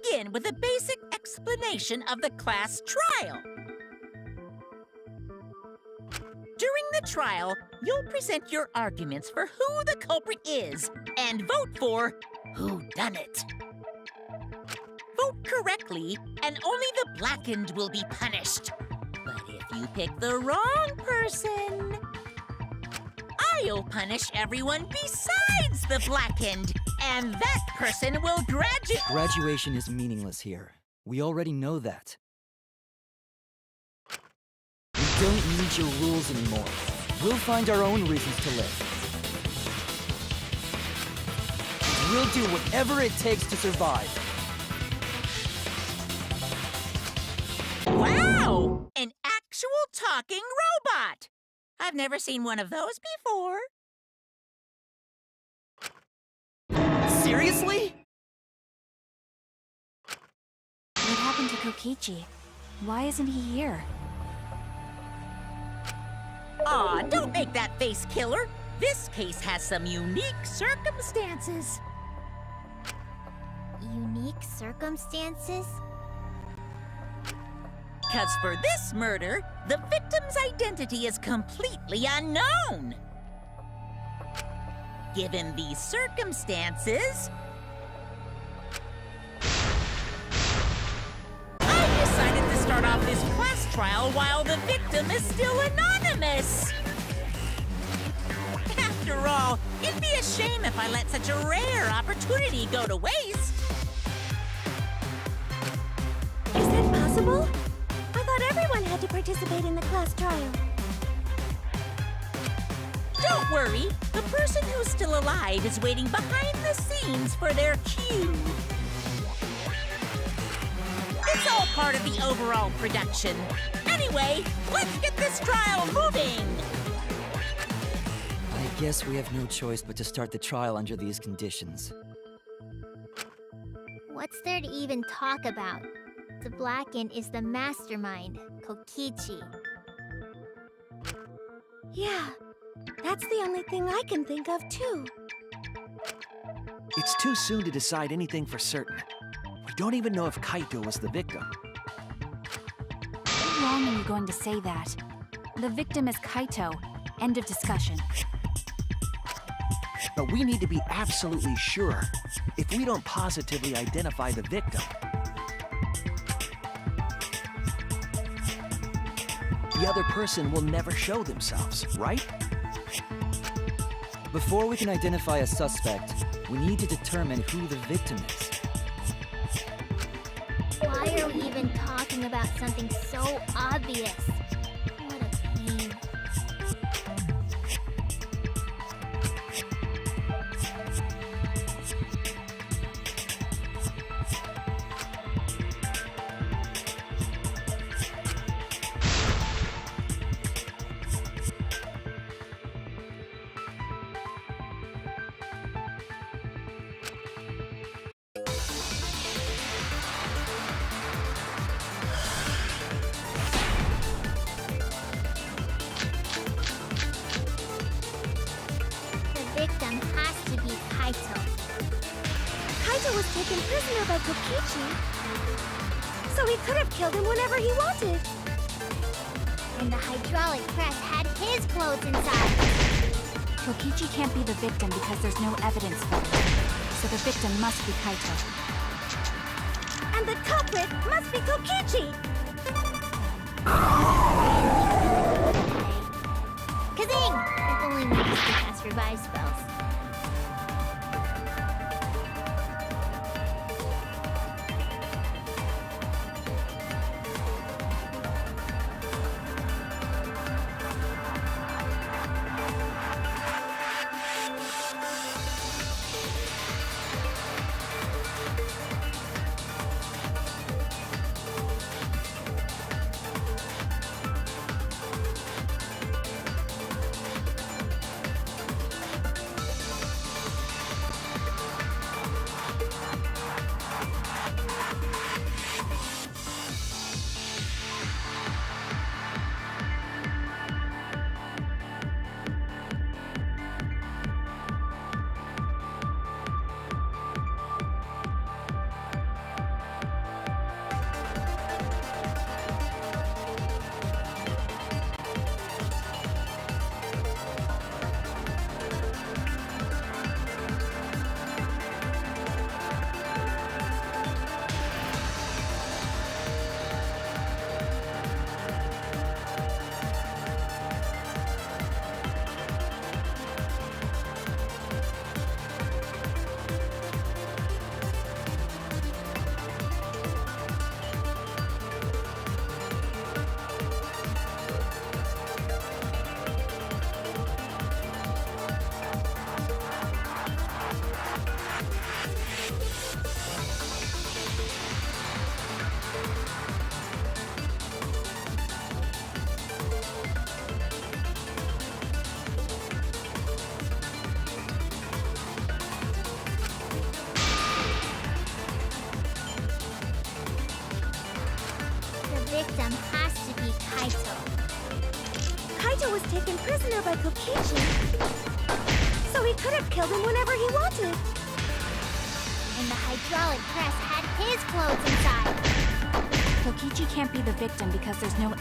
begin with a basic explanation of the class trial. During the trial, you'll present your arguments for who the culprit is and vote for whodunit. Vote correctly, and only the blackened will be punished. But if you pick the wrong person, I'll punish everyone besides the blackened, and that person will graduate. Graduation is meaningless here. We already know that. We don't need your rules anymore. We'll find our own reasons to live. We'll do whatever it takes to survive. Wow! An actual talking robot! I've never seen one of those before. Seriously? What happened to Kokichi? Why isn't he here? Aw, don't make that face, killer. This case has some unique circumstances. Unique circumstances? 'Cause for this murder, the victim's identity is completely unknown. Given these circumstances, I decided to start off this class trial while the victim is still anonymous. After all, it'd be a shame if I let such a rare opportunity go to waste. Is that possible? I thought everyone had to participate in the class trial. Don't worry, the person who's still alive is waiting behind the scenes for their cue. It's all part of the overall production. Anyway, let's get this trial moving! I guess we have no choice but to start the trial under these conditions. What's there to even talk about? The Blackened is the mastermind, Kokichi. Yeah, that's the only thing I can think of, too. It's too soon to decide anything for certain. We don't even know if Kaito was the victim. How long are you going to say that? The victim is Kaito. End of discussion. But we need to be absolutely sure. If we don't positively identify the victim, the other person will never show themselves, right? Before we can identify a suspect, we need to determine who the victim is. Why are we even talking about something so obvious? What a pain. The victim has to be Kaito. Kaito was taken prisoner by Kokichi, so he could have killed him whenever he wanted. And the hydraulic press had his clothes inside. Kokichi can't be the victim because there's no evidence for it. So the victim must be Kaito. And the culprit must be Kokichi! Kazing! If only we could cast revive spells. victim has to be Kaito. Kaito was taken prisoner by Kokichi, so he could have killed him whenever he wanted. And the hydraulic press had his clothes inside. Kokichi can't be the victim because there's no...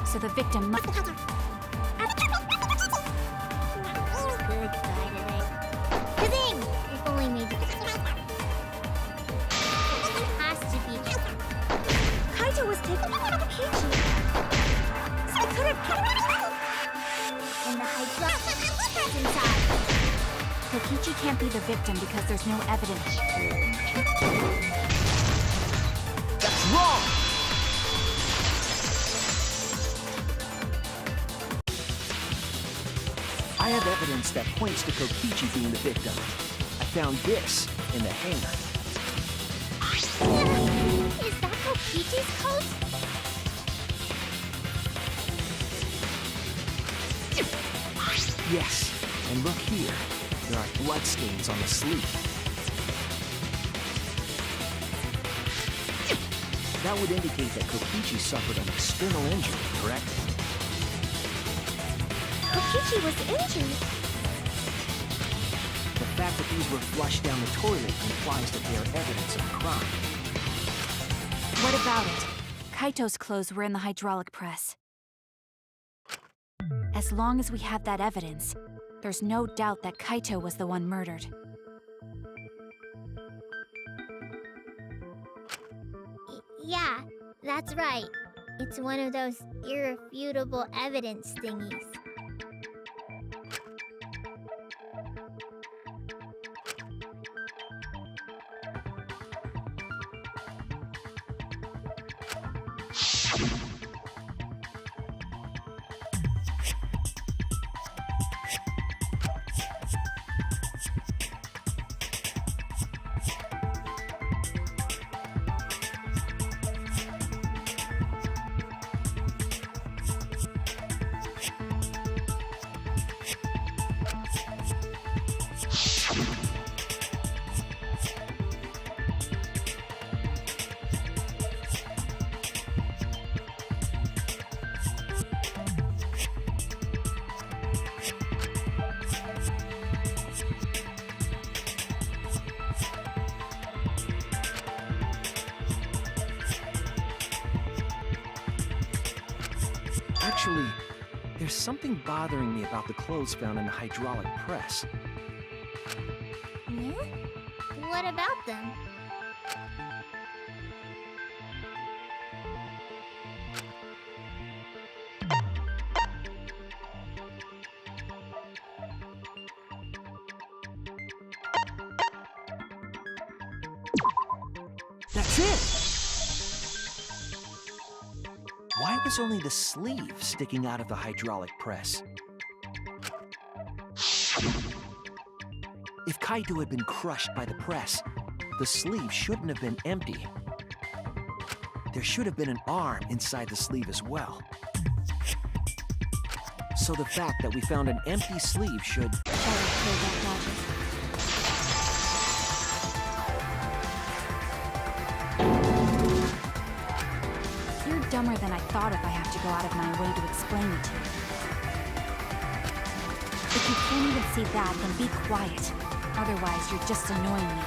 So the victim must... Good guy today. Kazing! If only maybe... It has to be... Kaito was taken by Kokichi, so he could have killed him. And the hydraulic press inside. Kokichi can't be the victim because there's no evidence. That's wrong! I have evidence that points to Kokichi being the victim. I found this in the hangar. Is that Kokichi's coat? Yes, and look here. There are bloodstains on the sleeve. That would indicate that Kokichi suffered an external injury, correct? Kokichi was injured. The fact that these were flushed down the toilet implies that they are evidence of a crime. What about it? Kaito's clothes were in the hydraulic press. As long as we have that evidence, there's no doubt that Kaito was the one murdered. Yeah, that's right. It's one of those irrefutable evidence thingies. Actually, there's something bothering me about the clothes found in the hydraulic press. Yeah? What about them? That's it! Why was only the sleeve sticking out of the hydraulic press? If Kaito had been crushed by the press, the sleeve shouldn't have been empty. There should have been an arm inside the sleeve as well. So the fact that we found an empty sleeve should... You're dumber than I thought if I have to go out of my way to explain it to you. If you can't even see that, then be quiet. Otherwise, you're just annoying me.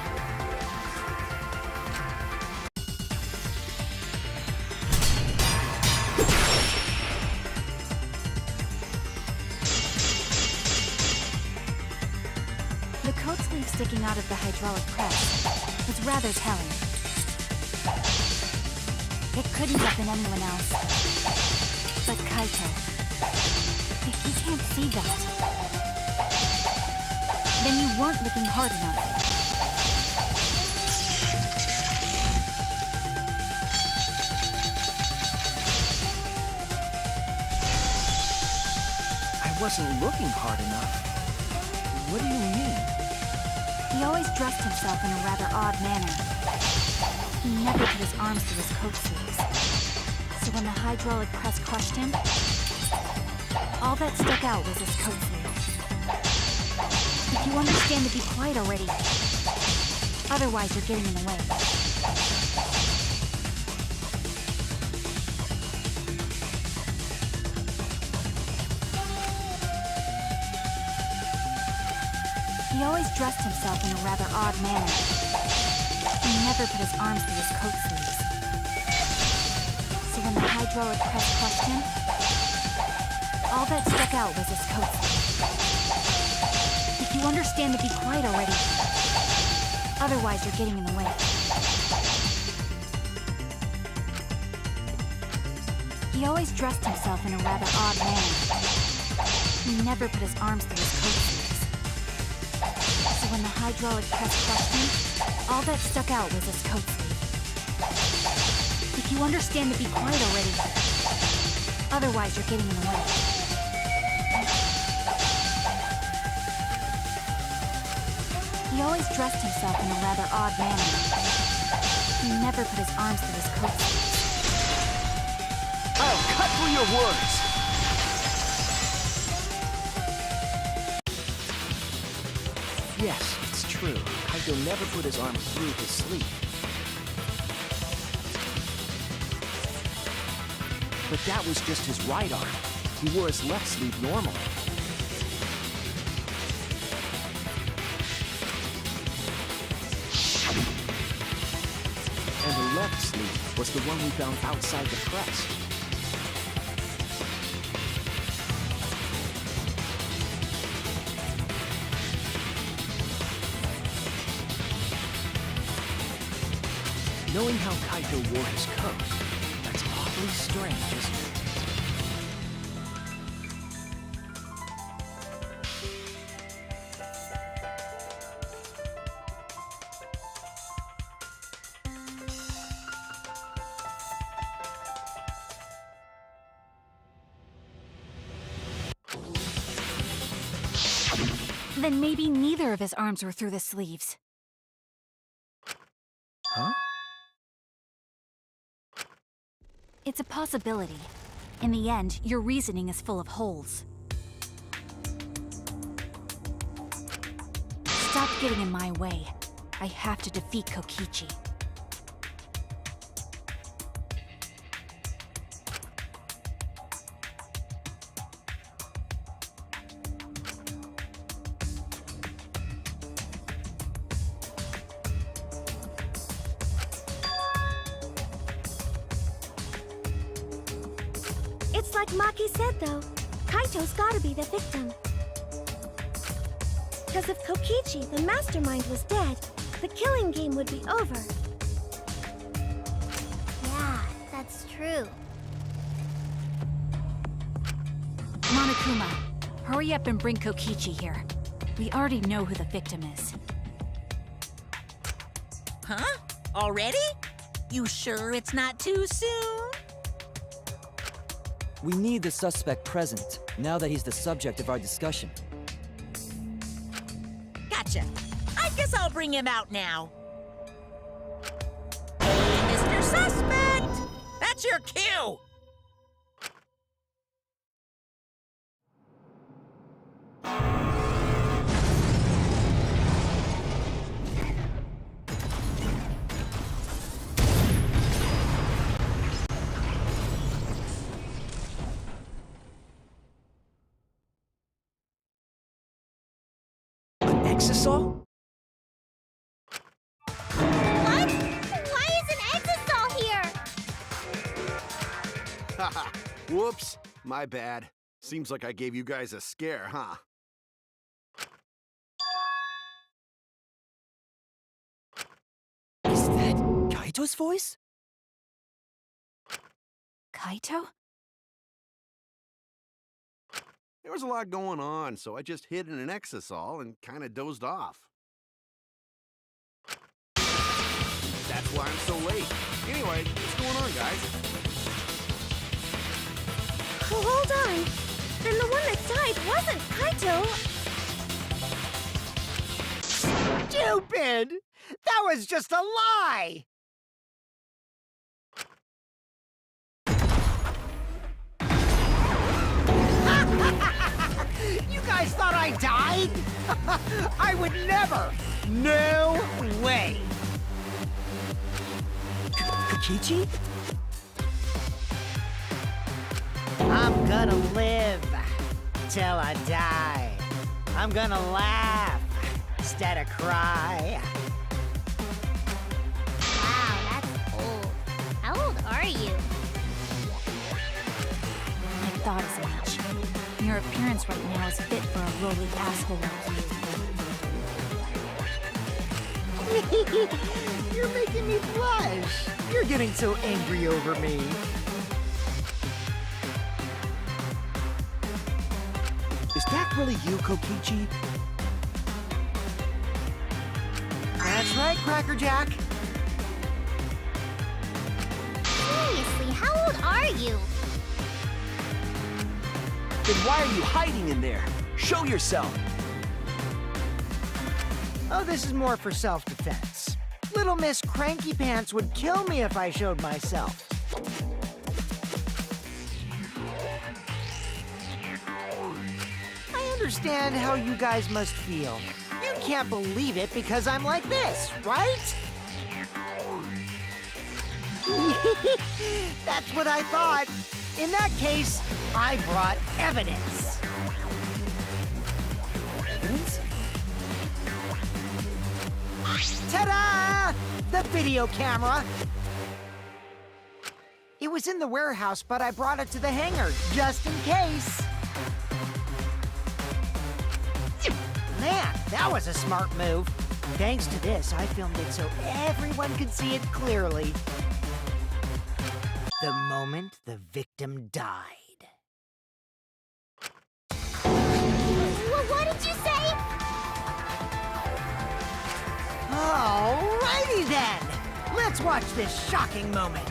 The coat sleeve sticking out of the hydraulic press was rather telling. It couldn't have been anyone else but Kaito. If you can't see that, then you weren't looking hard enough. I wasn't looking hard enough. What do you mean? He always dressed himself in a rather odd manner. He never put his arms through his coat sleeves. So when the hydraulic press crushed him, all that stuck out was his coat sleeve. If you understand to be quiet already. Otherwise, you're getting in the way. He always dressed himself in a rather odd manner. He never put his arms through his coat sleeves. So when the hydraulic press crushed him, all that stuck out was his coat sleeve. If you understand to be quiet already. Otherwise, you're getting in the way. He always dressed himself in a rather odd manner. He never put his arms through his coat sleeves. So when the hydraulic press crushed him, all that stuck out was his coat sleeve. If you understand to be quiet already. Otherwise, you're getting in the way. He always dressed himself in a rather odd manner. He never put his arms through his coat sleeves. I'll cut through your words! Yes, it's true. Kaito never put his arm through his sleeve. But that was just his right arm. He wore his left sleeve normally. And the left sleeve was the one we found outside the press. Knowing how Kaito wore his coat, that's awfully strange, isn't it? Then maybe neither of his arms were through the sleeves. Huh? It's a possibility. In the end, your reasoning is full of holes. Stop getting in my way. I have to defeat Kokichi. It's like Maki said, though. Kaito's gotta be the victim. Because if Kokichi, the mastermind, was dead, the killing game would be over. Yeah, that's true. Monokuma, hurry up and bring Kokichi here. We already know who the victim is. Huh? Already? You sure it's not too soon? We need the suspect present, now that he's the subject of our discussion. Gotcha. I guess I'll bring him out now. Hey, Mr. Suspect! That's your cue! Exsial? What? Why is an Exsial here? Haha, whoops, my bad. Seems like I gave you guys a scare, huh? Is that Kaito's voice? Kaito? There was a lot going on, so I just hid in an Exsial and kind of dozed off. That's why I'm so late. Anyway, what's going on, guys? Oh, hold on. Then the one that died wasn't Kaito. Stupid! That was just a lie! You guys thought I died? I would never! No way! Kokichi? I'm gonna live till I die. I'm gonna laugh instead of cry. Wow, that's old. How old are you? I thought as much. Your appearance right now is fit for a lowly asshole like you. You're making me blush. You're getting so angry over me. Is that really you, Kokichi? That's right, Cracker Jack. Seriously, how old are you? Then why are you hiding in there? Show yourself! Oh, this is more for self-defense. Little Miss Cranky Pants would kill me if I showed myself. I understand how you guys must feel. You can't believe it because I'm like this, right? That's what I thought. In that case, I brought evidence. Evidence? Ta-da! The video camera! It was in the warehouse, but I brought it to the hangar, just in case. Man, that was a smart move. Thanks to this, I filmed it so everyone could see it clearly. The moment the victim died. What did you say? Alrighty then! Let's watch this shocking moment.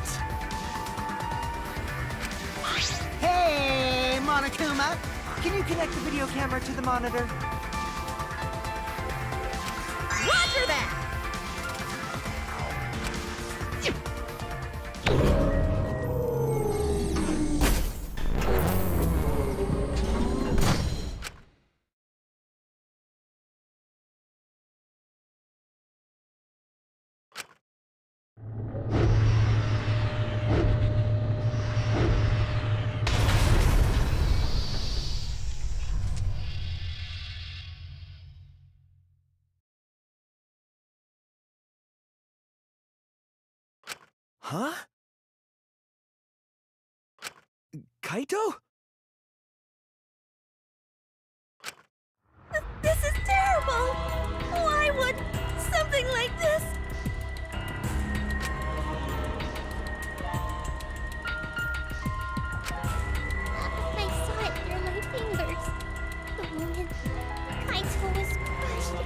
Hey, Monokuma! Can you connect the video camera to the monitor? Roger that! Huh? Kaito? This is terrible! Why would something like this? I saw it through my fingers. The moment Kaito was crushed.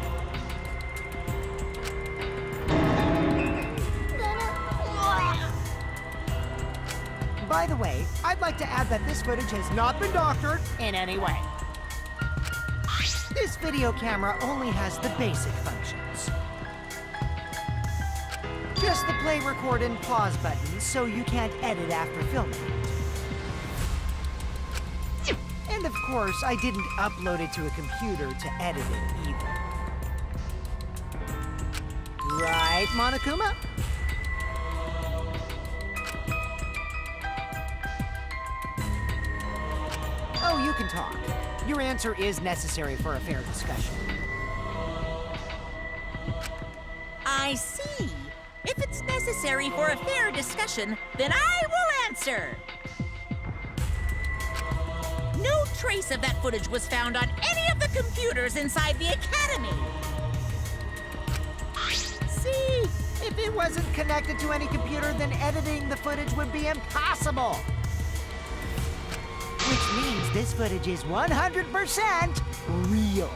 By the way, I'd like to add that this footage has not been doctored in any way. This video camera only has the basic functions. Just the play, record, and pause buttons, so you can't edit after filming it. And of course, I didn't upload it to a computer to edit it either. Right, Monokuma? Oh, you can talk. Your answer is necessary for a fair discussion. I see. If it's necessary for a fair discussion, then I will answer. No trace of that footage was found on any of the computers inside the Academy. See? If it wasn't connected to any computer, then editing the footage would be impossible. Which means this footage is 100% real.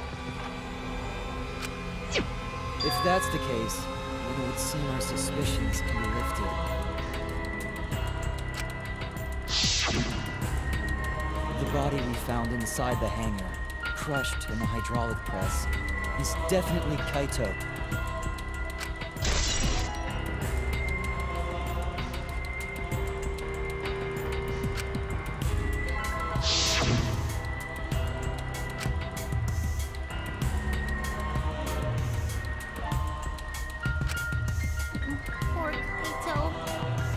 If that's the case, then it would seem our suspicions can be lifted. The body we found inside the hangar, crushed in the hydraulic press, is definitely Kaito. Poor Kaito.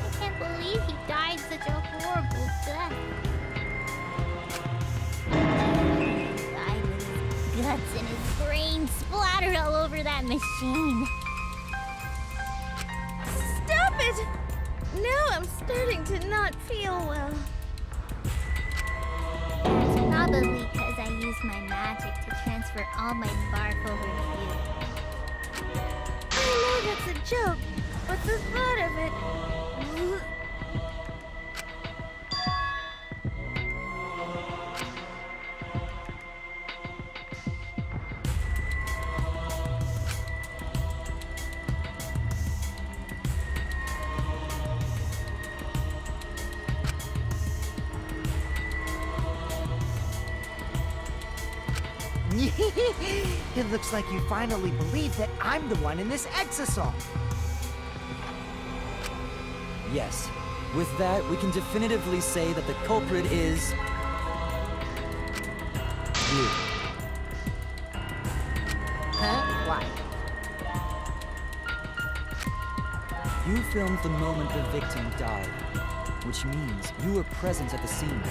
I can't believe he died such a horrible death. He died with his guts and his brain splattered all over that machine. Stop it! Now I'm starting to not feel well. That's probably because I used my magic to transfer all my barf over to you. I know that's a joke, but the thought of it... It looks like you finally believe that I'm the one in this Exisal. Yes. With that, we can definitively say that the culprit is... you. Huh? Why? You filmed the moment the victim died, which means you were present at the scene.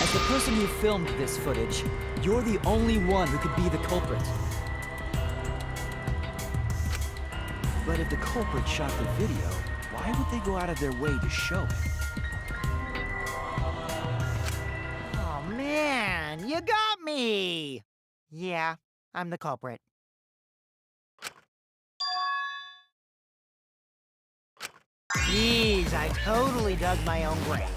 As the person who filmed this footage, you're the only one who could be the culprit. But if the culprit shot the video, why would they go out of their way to show it? Oh man, you got me! Yeah, I'm the culprit. Jeez, I totally dug my own grave.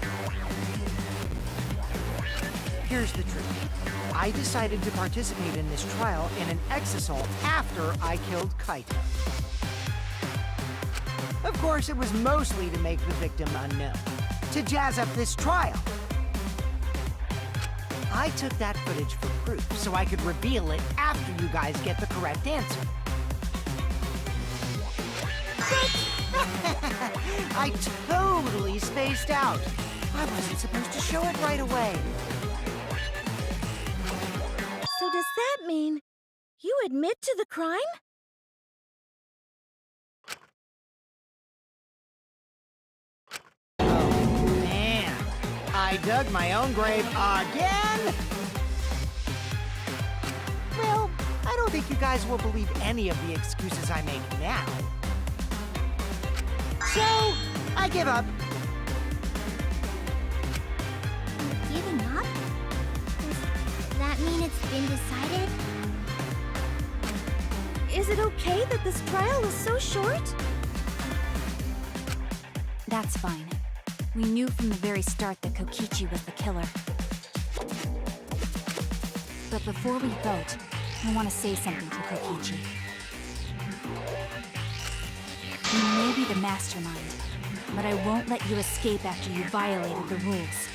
Here's the truth. I decided to participate in this trial in an Exisal after I killed Kaito. Of course, it was mostly to make the victim unknown, to jazz up this trial. I took that footage for proof so I could reveal it after you guys get the correct answer. I totally spaced out. I wasn't supposed to show it right away. So does that mean you admit to the crime? Oh, man. I dug my own grave again? Well, I don't think you guys will believe any of the excuses I make now. So, I give up. Giving up? Does that mean it's been decided? Is it okay that this trial is so short? That's fine. We knew from the very start that Kokichi was the killer. But before we vote, I want to say something to Kokichi. You may be the mastermind, but I won't let you escape after you violated the rules.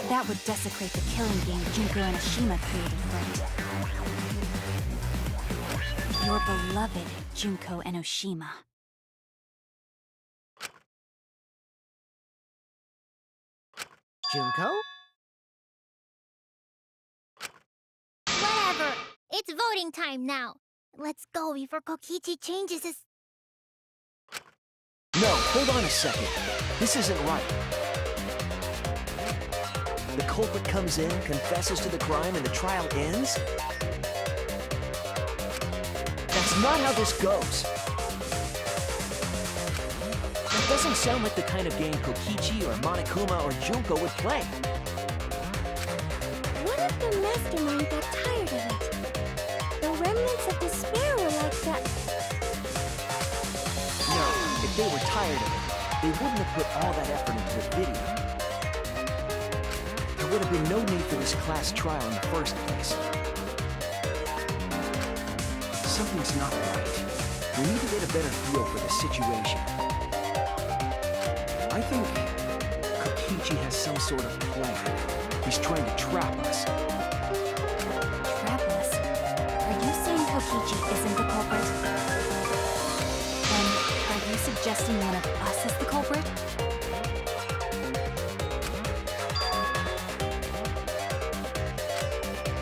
That would desecrate the killing game Junko and Ashima created, friend. Your beloved Junko and Oshima. Junko? Whatever. It's voting time now. Let's go before Kokichi changes his... No, hold on a second. This isn't right. The culprit comes in, confesses to the crime, and the trial ends? That's not how this goes. That doesn't sound like the kind of game Kokichi or Monokuma or Junko would play. What if the mastermind got tired of it? The remnants of despair were like that. No, if they were tired of it, they wouldn't have put all that effort into the video. There would have been no need for this class trial in the first place. Something's not right. We need to get a better feel for the situation. I think Kokichi has some sort of plan. He's trying to trap us. Trap us? Are you saying Kokichi isn't the culprit? Then, are you suggesting one of us is the culprit?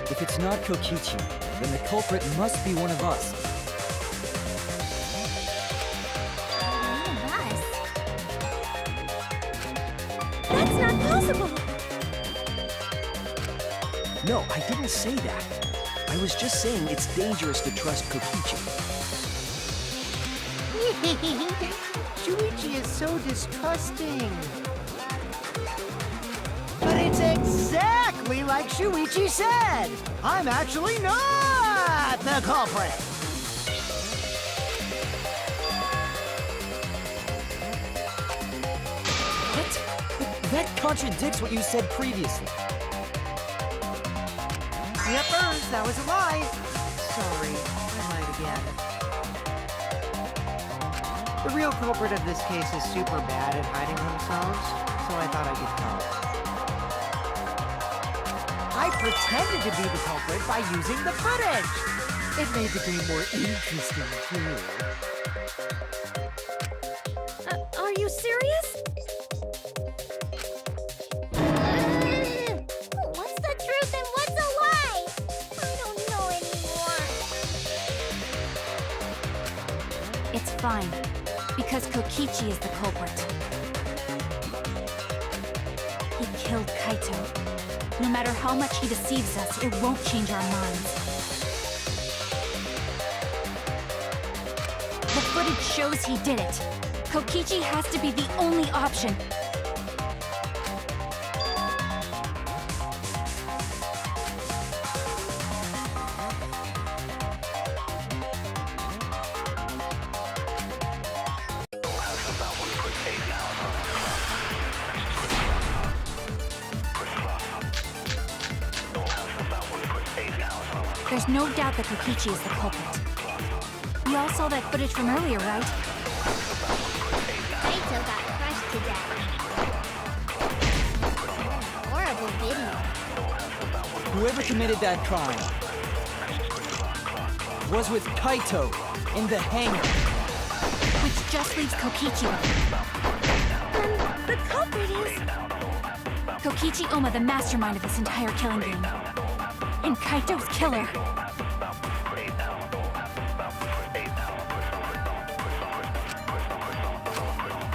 If it's not Kokichi, then the culprit must be one of us. One of us? That's not possible! No, I didn't say that. I was just saying it's dangerous to trust Kokichi. Shuichi is so distrusting. But it's exactly like Shuichi said. I'm actually not the culprit. That contradicts what you said previously. Yippers, that was a lie. Sorry, I lied again. The real culprit of this case is super bad at hiding themselves, so I thought I'd get help. I pretended to be the culprit by using the footage. It made the game more interesting, too. Are you serious? What's the truth and what's a lie? I don't know anymore. It's fine, because Kokichi is the culprit. He killed Kaito. No matter how much he deceives us, it won't change our minds. The footage shows he did it. Kokichi has to be the only option. There's no doubt that Kokichi is the culprit. We all saw that footage from earlier, right? Kaito got crushed to death. Horrible video. Whoever committed that crime was with Kaito in the hangar. Which just leaves Kokichi. The culprit is... Kokichi Oma, the mastermind of this entire killing game. And Kaito's killer.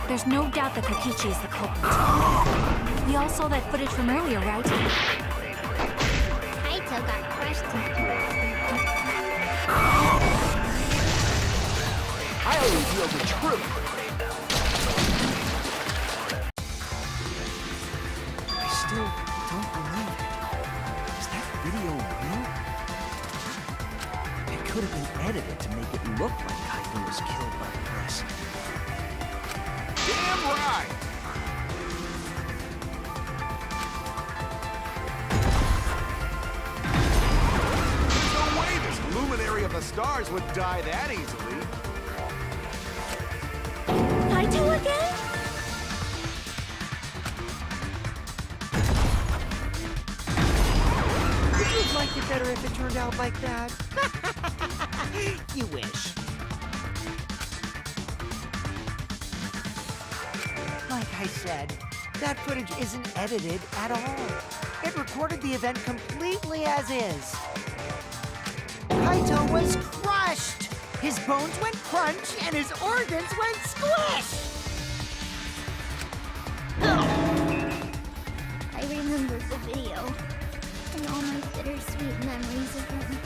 There's no doubt that Kokichi is the culprit. We all saw that footage from earlier, right? Kaito got crushed to death. I'll reveal the truth. I still don't believe it. Is that video real? It could have been edited to make it look like Kaito was killed by the press. Damn right! There's no way this luminary of the stars would die that easily. Kaito again? Would you have liked it better if it turned out like that? You wish. Like I said, that footage isn't edited at all. It recorded the event completely as is. Kaito was crushed! His bones went crunch and his organs went squish! I remember the video and all my bittersweet memories of him.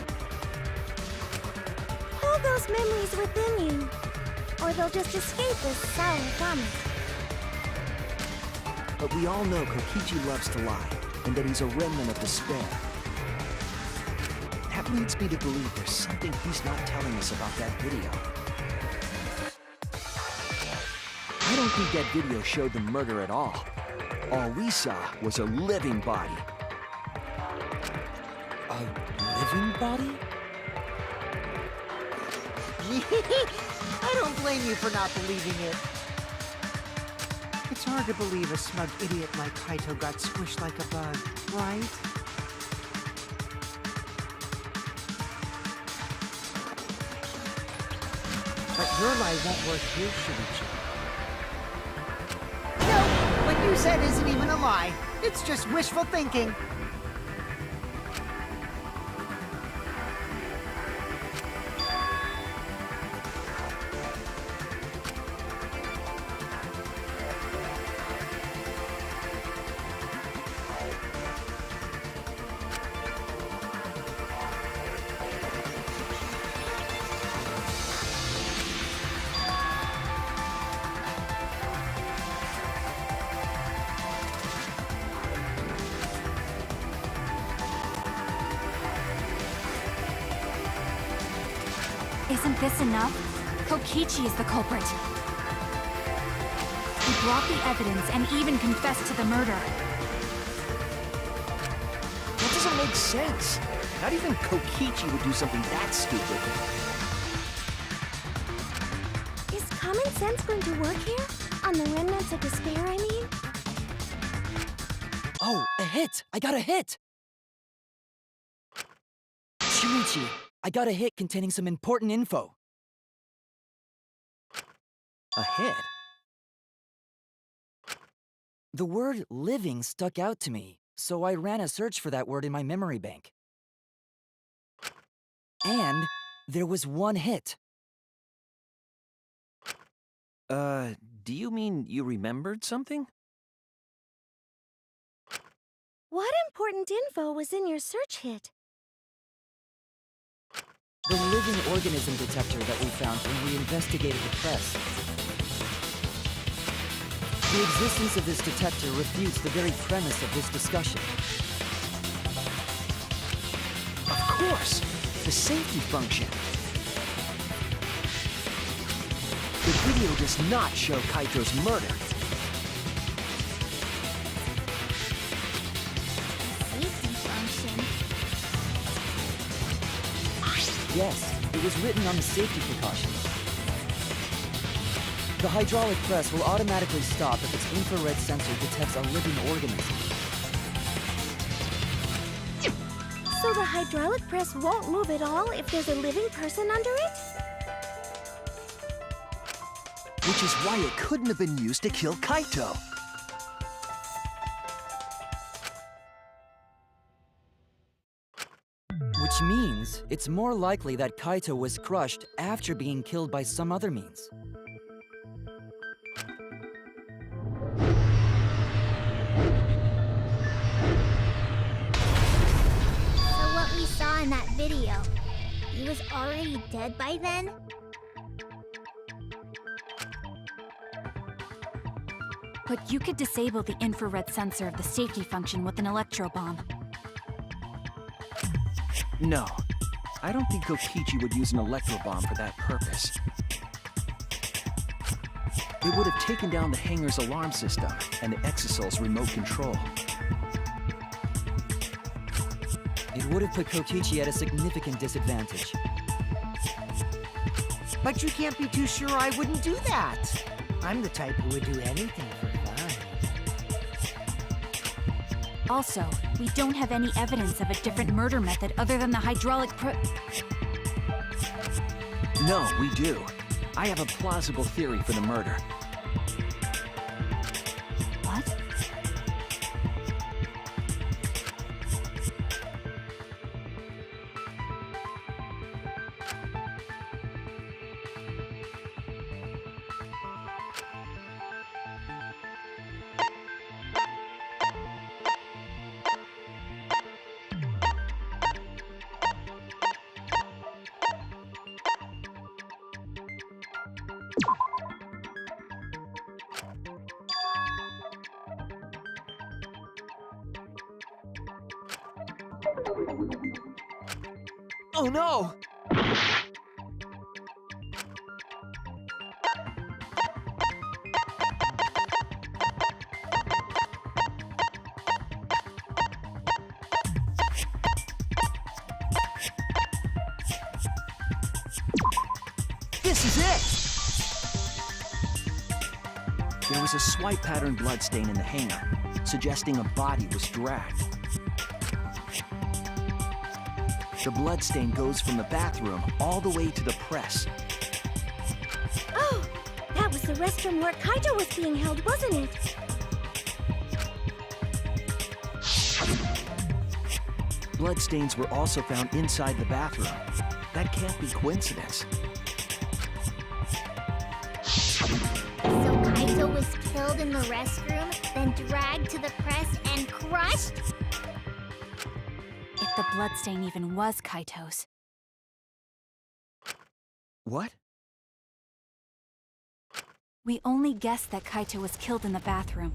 Hold those memories within you, or they'll just escape as sour vomit. But we all know Kokichi loves to lie, and that he's a remnant of despair. That leads me to believe there's something he's not telling us about that video. I don't think that video showed the murder at all. All we saw was a living body. A living body? I don't blame you for not believing it. It's hard to believe a smug idiot like Kaito got squished like a bug, right? But your lie won't work here, Shuichi. No, what you said isn't even a lie. It's just wishful thinking. Isn't this enough? Kokichi is the culprit. He brought the evidence and even confessed to the murder. That doesn't make sense. Not even Kokichi would do something that stupid. Is common sense going to work here? On the remnants of despair, I mean? Oh, a hit! I got a hit! Shinichi, I got a hit containing some important info. A hit? The word living stuck out to me, so I ran a search for that word in my memory bank. And there was one hit. Do you mean you remembered something? What important info was in your search hit? The living organism detector that we found when we investigated the press. The existence of this detector refutes the very premise of this discussion. Of course! The safety function. The video does not show Kaito's murder. Safety function. Yes, it was written on the safety precautions. The hydraulic press will automatically stop if its infrared sensor detects a living organism. So the hydraulic press won't move at all if there's a living person under it? Which is why it couldn't have been used to kill Kaito. Which means it's more likely that Kaito was crushed after being killed by some other means. So what we saw in that video, he was already dead by then? But you could disable the infrared sensor of the safety function with an electro bomb. No. I don't think Kokichi would use an electro bomb for that purpose. It would have taken down the hangar's alarm system and the Exsial's remote control. It would have put Kokichi at a significant disadvantage. But you can't be too sure I wouldn't do that. I'm the type who would do anything for fun. Also, we don't have any evidence of a different murder method other than the hydraulic No, we do. I have a plausible theory for the murder. What? Oh no! This is it! There was a swipe pattern bloodstain in the hangar, suggesting a body was dragged. The bloodstain goes from the bathroom all the way to the press. Oh, that was the restroom where Kaito was being held, wasn't it? Bloodstains were also found inside the bathroom. That can't be coincidence. So Kaito was killed in the restroom, then dragged to the press and crushed? If the bloodstain even was Kaito's. What? We only guessed that Kaito was killed in the bathroom.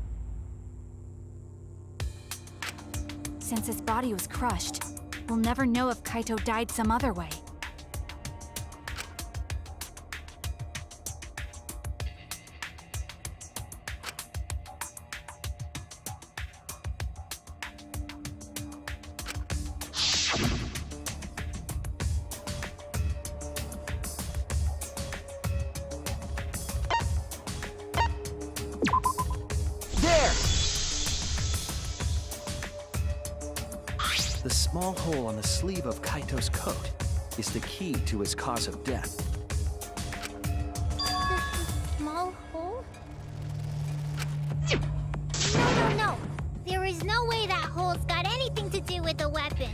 Since his body was crushed, we'll never know if Kaito died some other way. small hole on the sleeve of Kaito's coat is the key to his cause of death. The small hole? No. There is no way that hole's got anything to do with the weapon.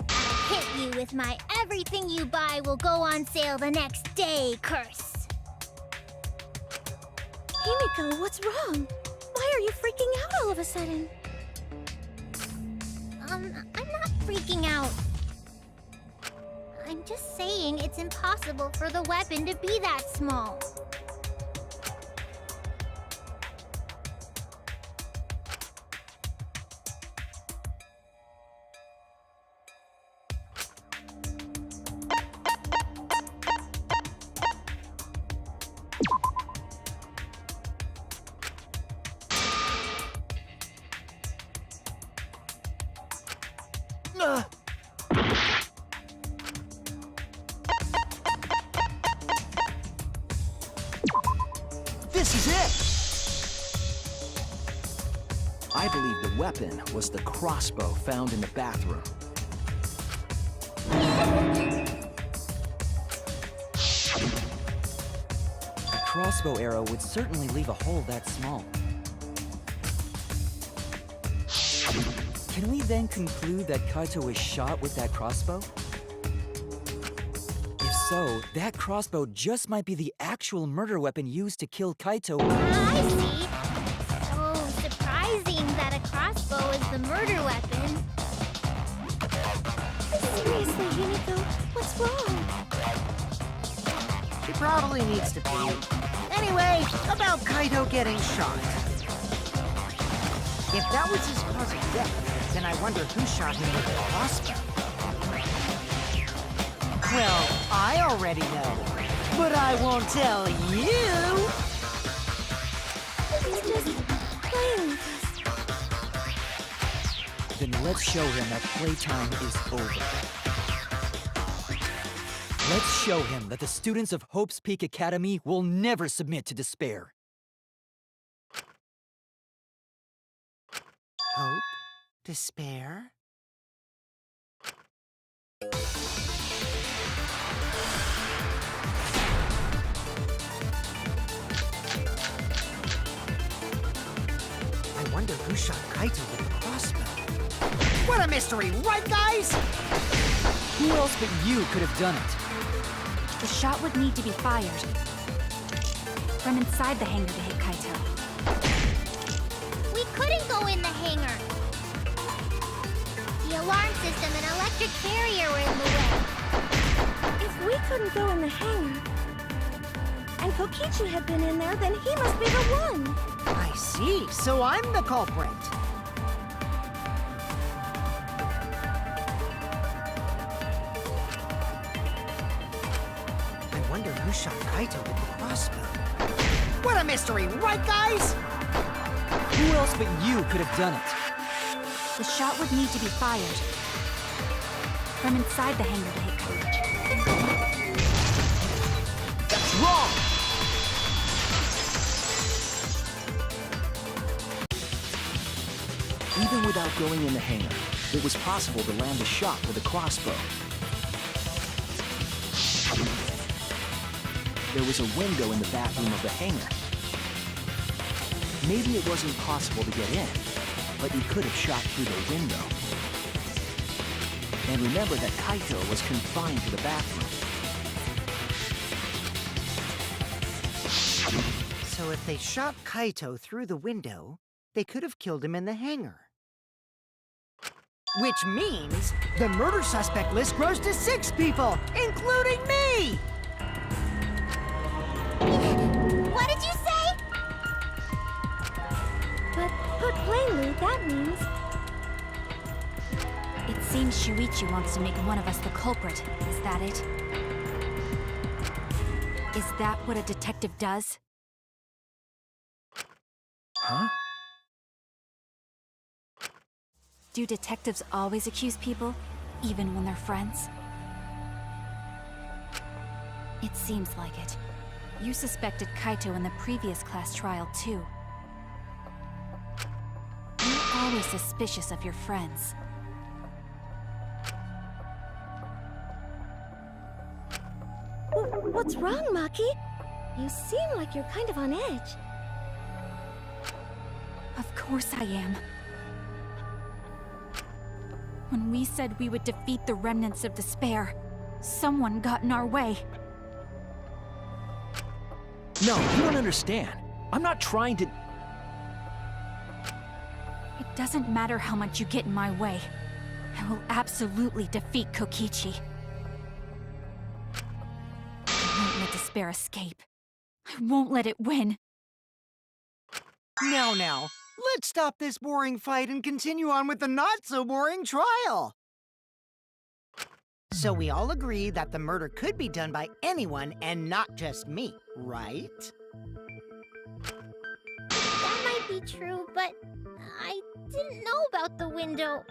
I'll hit you with my everything you buy will go on sale the next day curse. Himiko, what's wrong? Why are you freaking out all of a sudden? I'm not freaking out. I'm just saying it's impossible for the weapon to be that small. This is it! I believe the weapon was the crossbow found in the bathroom. A crossbow arrow would certainly leave a hole that small. Can we then conclude that Kaito was shot with that crossbow? If so, that crossbow just might be the actual murder weapon used to kill Kaito. I see. So surprising that a crossbow is the murder weapon. Seriously, Himiko, what's wrong? She probably needs to pee. Anyway, about Kaito getting shot. If that was his cause of death, then I wonder who shot him with a crossbow. Well, I already know, but I won't tell you! He's just playing with us. Then let's show him that playtime is over. Let's show him that the students of Hope's Peak Academy will never submit to despair. Hope? Despair? I wonder who shot Kaito with the crossbow. What a mystery, right guys? Who else but you could have done it? The shot would need to be fired from inside the hangar to hit Kaito. We couldn't go in the hangar. The alarm system and electric barrier were in the way. If we couldn't go in the hangar, and Kokichi had been in there, then he must be the one. I see, so I'm the culprit. I wonder who shot Kaito with the crossbow. What a mystery, right guys? Who else but you could have done it? The shot would need to be fired from inside the hangar to hit Kokichi. That's wrong! Even without going in the hangar, it was possible to land a shot with a crossbow. There was a window in the bathroom of the hangar. Maybe it wasn't possible to get in, but you could have shot through the window. And remember that Kaito was confined to the bathroom. So if they shot Kaito through the window, they could have killed him in the hangar. Which means the murder suspect list grows to 6 people, including me! What did you say? But put plainly, that means It seems Shuichi wants to make one of us the culprit. Is that it? Is that what a detective does? Huh? Do detectives always accuse people, even when they're friends? It seems like it. You suspected Kaito in the previous class trial, too. You're always suspicious of your friends. What's wrong, Maki? You seem like you're kind of on edge. Of course I am. When we said we would defeat the remnants of despair, someone got in our way. No, you don't understand. I'm not trying to... It doesn't matter how much you get in my way. I will absolutely defeat Kokichi. I won't let despair escape. I won't let it win. Now, let's stop this boring fight and continue on with the not-so-boring trial. So we all agree that the murder could be done by anyone and not just me, right? That might be true, but I didn't know about the window.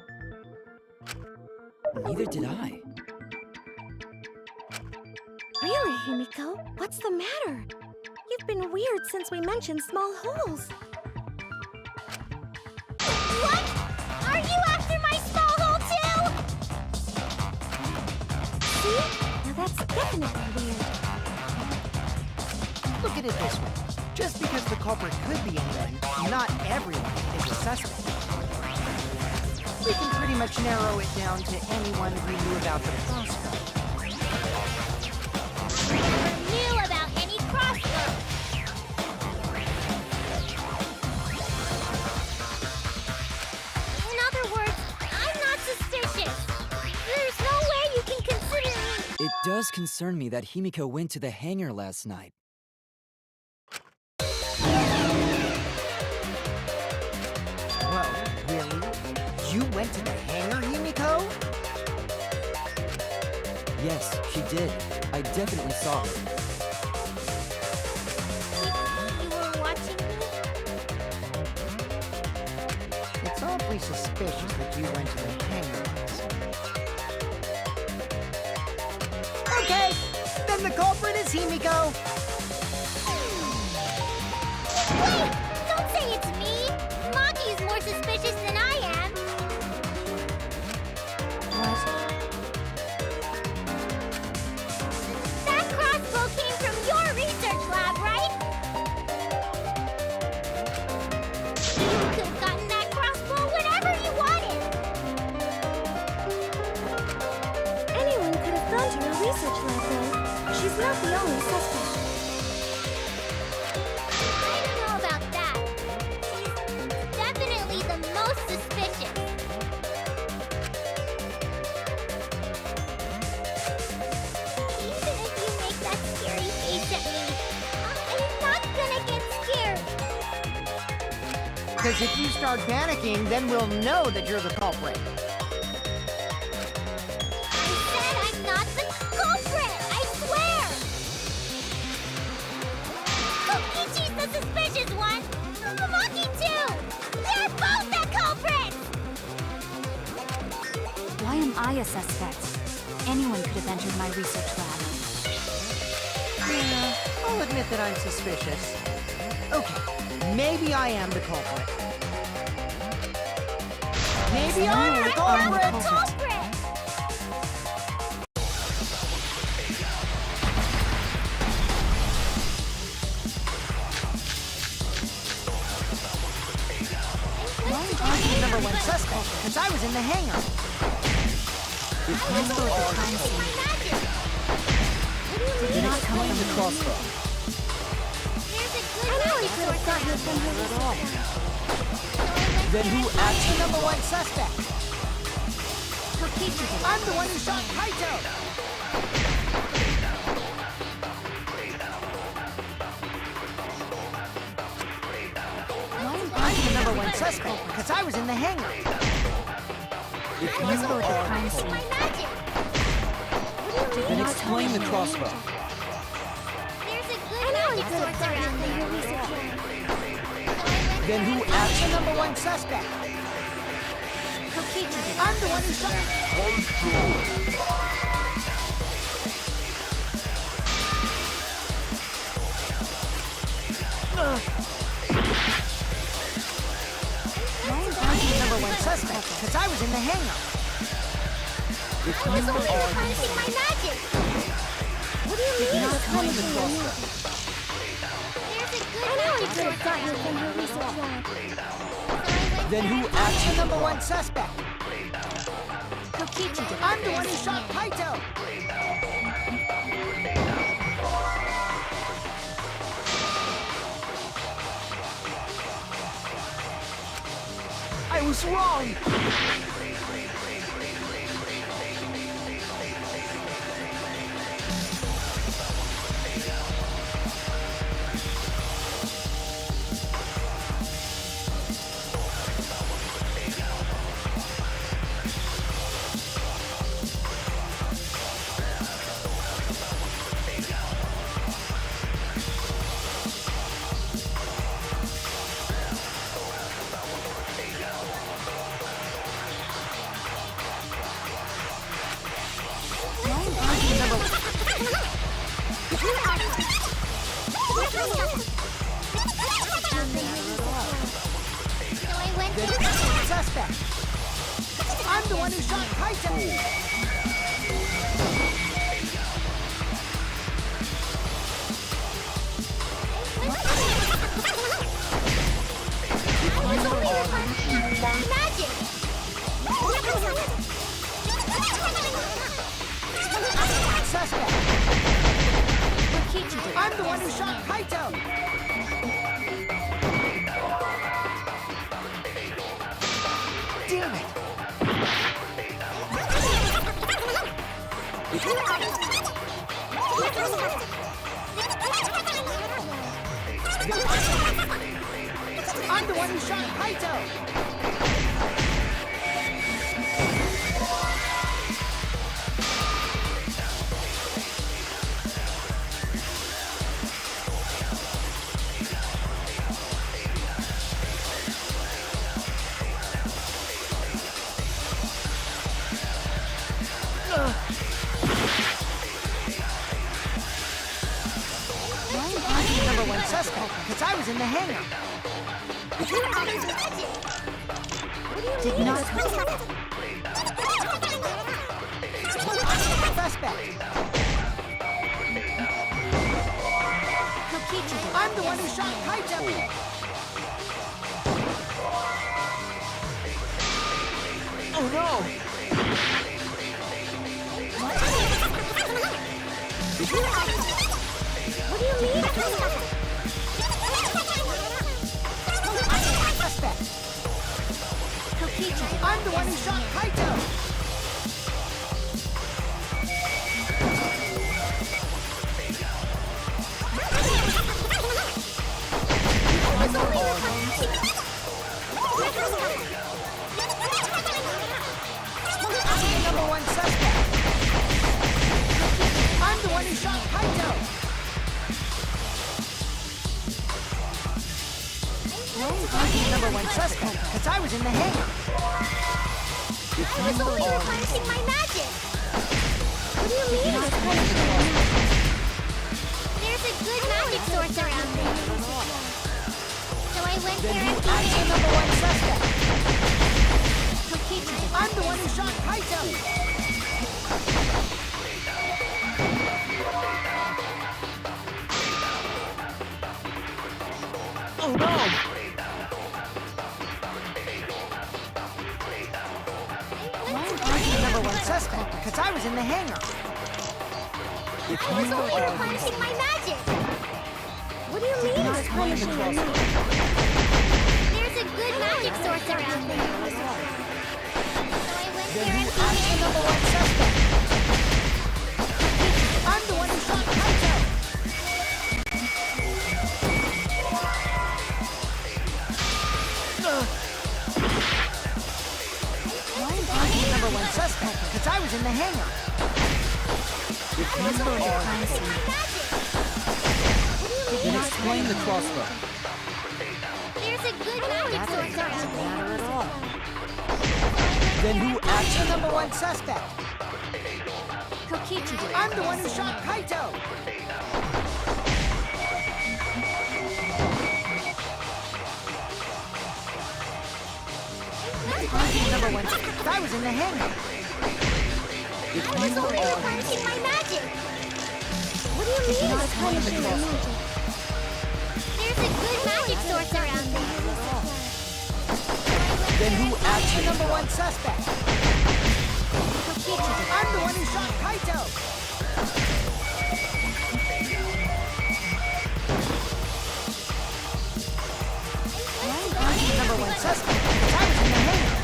Neither did I. Really, Himiko? What's the matter? You've been weird since we mentioned small holes. What? Are you after my small hole too? See? Now that's definitely weird. Look at it this way. Just because the culprit could be anyone, not everyone is a suspect. We can pretty much narrow it down to anyone who knew about the crossbow. Never knew about any crossbow. In other words, I'm not suspicious. There's no way you can consider me. It does concern me that Himiko went to the hangar last night. Whoa, really? You went to the hangar, Himiko? Yes, she did. I definitely saw her. You were watching me? It's awfully suspicious that you went to the hangar last night. Okay, then the culprit is Himiko. Wait! Don't say it's me! Maki is more suspicious than I am! That crossbow came from your research lab, right? You could have gotten that crossbow whenever you wanted! Anyone could have gone to her research lab, though. She's not the only suspect. I don't know about that. She's definitely the most suspicious. Even if you make that scary face at me, I'm not gonna get scared. Because if you start panicking, then we'll know that you're the culprit. I said I'm not the culprit, I swear! Kokichi's the suspicious one! Maki too! They're both the culprits! Why am I a suspect? Anyone could have entered my research lab. Yeah, I'll admit that I'm suspicious. Okay, maybe I am the culprit. Maybe I'm the culprit! Culprit! I'm the number one suspect, because I was in the hangar. Let's go with the crime scene. Did not come from the crossbow. There's a good I know he magic could have source gotten it from her research lab. Then who I'm the actually... number one suspect. Kokichi did. I'm the one who shot Kaito. I'm the number one suspect, because I was in the hangar. Let's go with the crime scene. my magic! Then explain the crossbow. There's a good I know he magic could have source gotten it around from there. her research lab. Then who I'm the actually... number one suspect. Kokichi did. I'm the one who shot... I'm the number one suspect, because I was in the hangar. If I was you only are... replenishing my magic! What do you mean? punishing the me. crossbow. I know he could have gotten you from your research lab. Then who I'm the actually number one suspect. Kokichi did it. I'm the one who shot Kaito. I was wrong. Suspect. I'm the one who shot Kaito. Magic! Suspect. Kokichi did it. I'm the one who shot Kaito. Damn it. I'm the one who shot Kaito. I'm the number one suspect because I was in the hangar. Did not Suspect. Kokichi did it. I'm the one who shot Kaito. Oh no! What do you mean? Suspect. Kokichi did it. I'm the one who shot Kaito. Number one suspect. I'm the one who shot Kaito. I'm number one suspect because I was in the hangar. I was only replenishing my magic! What do you mean? It's punishing me. There's a good magic source around there. So I went there and I'm the number one suspect. Kokichi did it. I'm the one who shot Kaito. Oh no! I'm the number one suspect because I was in the hangar. I was only replenishing my magic! What do you mean? It's punishing me. There's a good magic source around there. So I went there and I'm the number one suspect. I'm the one who shot Kaito. I'm the number one suspect because I was in the hangar. I was only replenishing my magic! Then explain the crossbow. There's a good magic source around there. Then who I'm the actually number one suspect. Kokichi did it. I'm the one who shot Kaito. I'm number one. I was in the hangar. I was only replenishing my magic! What do you mean by punishing your magic? There's a good magic source around there. Then who actually Number one suspect. Kokichi. I'm the one who shot Kaito. Number one suspect. I was in the hangar.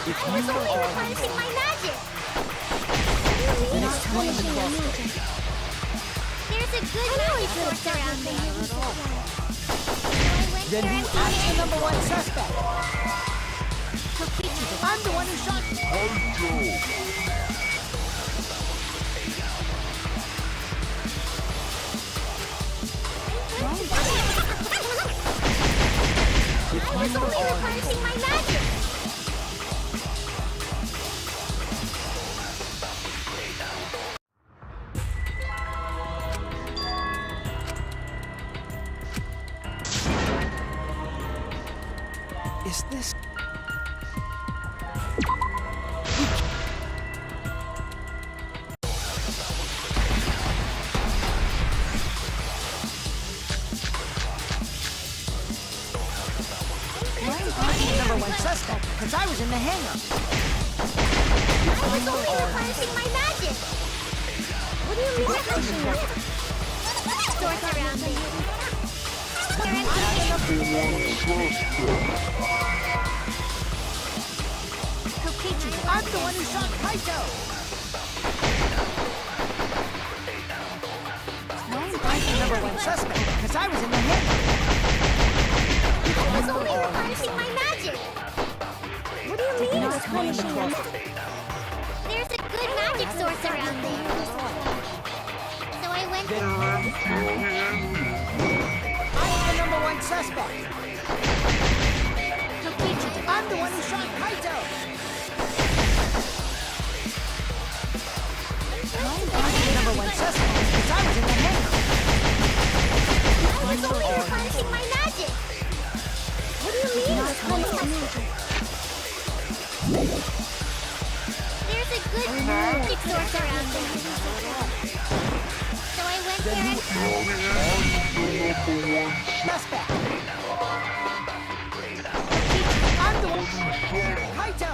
If I was you only are replenishing my magic. then explain the crossbow. There's a good magic source around there. Then who I'm the number one suspect. Kokichi. I'm the one who shot I was only replenishing my magic. Is this... number one suspect because I was in the hangar. I was only replenishing my magic. What do you mean punishing your magic? Source around there. Kokichi. I'm the one who shot Kaito. I'm the number one suspect because I was in the hangar. I was only replenishing my magic. What do you mean by punishing your magic? There's a good magic source around there. So I went I'm the number one suspect. Kokichi. I'm the one who shot Kaito. I'm the number one suspect because I was in the hangar. I was only replenishing my magic. What do you mean by punishing your magic? There's a good magic source around there. So I went there and Suspect. I'm the one who shot Kaito.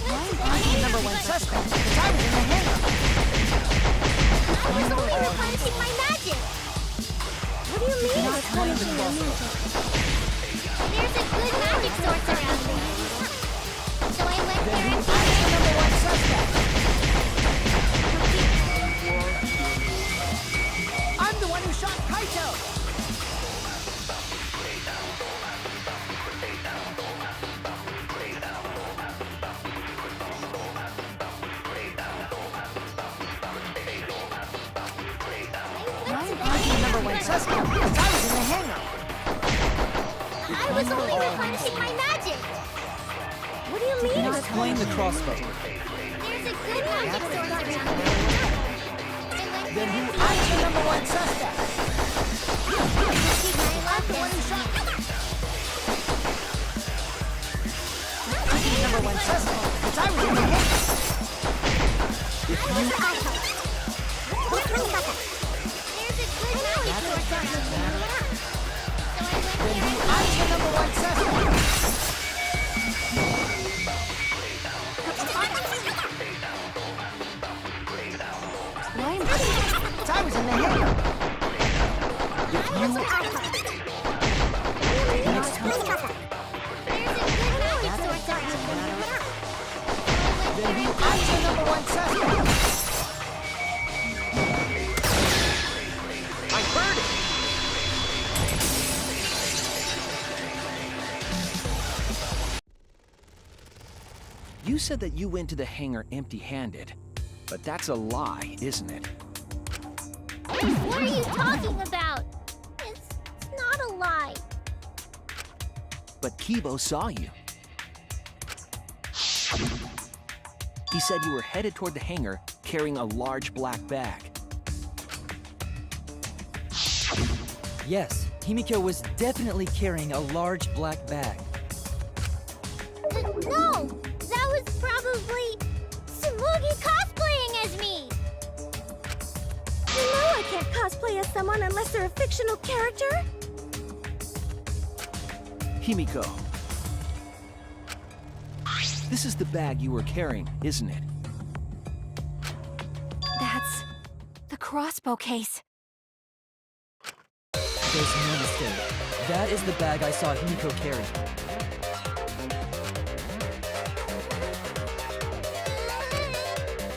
I'm the number one suspect because I was in the hangar. I was only replenishing my magic. What do you mean by punishing your magic? There's a good magic source around there. So I went there and I'm the number one suspect. I'm the one who shot Kaito. I'm the number one suspect because I was in the hangar. I was only replenishing my magic. What do you mean by Explain the crossbow. There's a good magic source around there. Then who I'm the number one suspect. I'm the one who shot. I'm the number one suspect because I was in the hangar. There's a good magic source around there. So I went there and I'm the number one suspect. I was in the hangar. You said that you went to the hangar empty-handed. But that's a lie, isn't it? What are you talking about? It's not a lie. But Kibo saw you. He said you were headed toward the hangar carrying a large black bag. Yes, Himiko was definitely carrying a large black bag. No! That was probably Tsumugi cosplaying as me! You know I can't cosplay as someone unless they're a fictional character. Himiko. This is the bag you were carrying, isn't it? That's the crossbow case. There's no mistake. That is the bag I saw Himiko carry.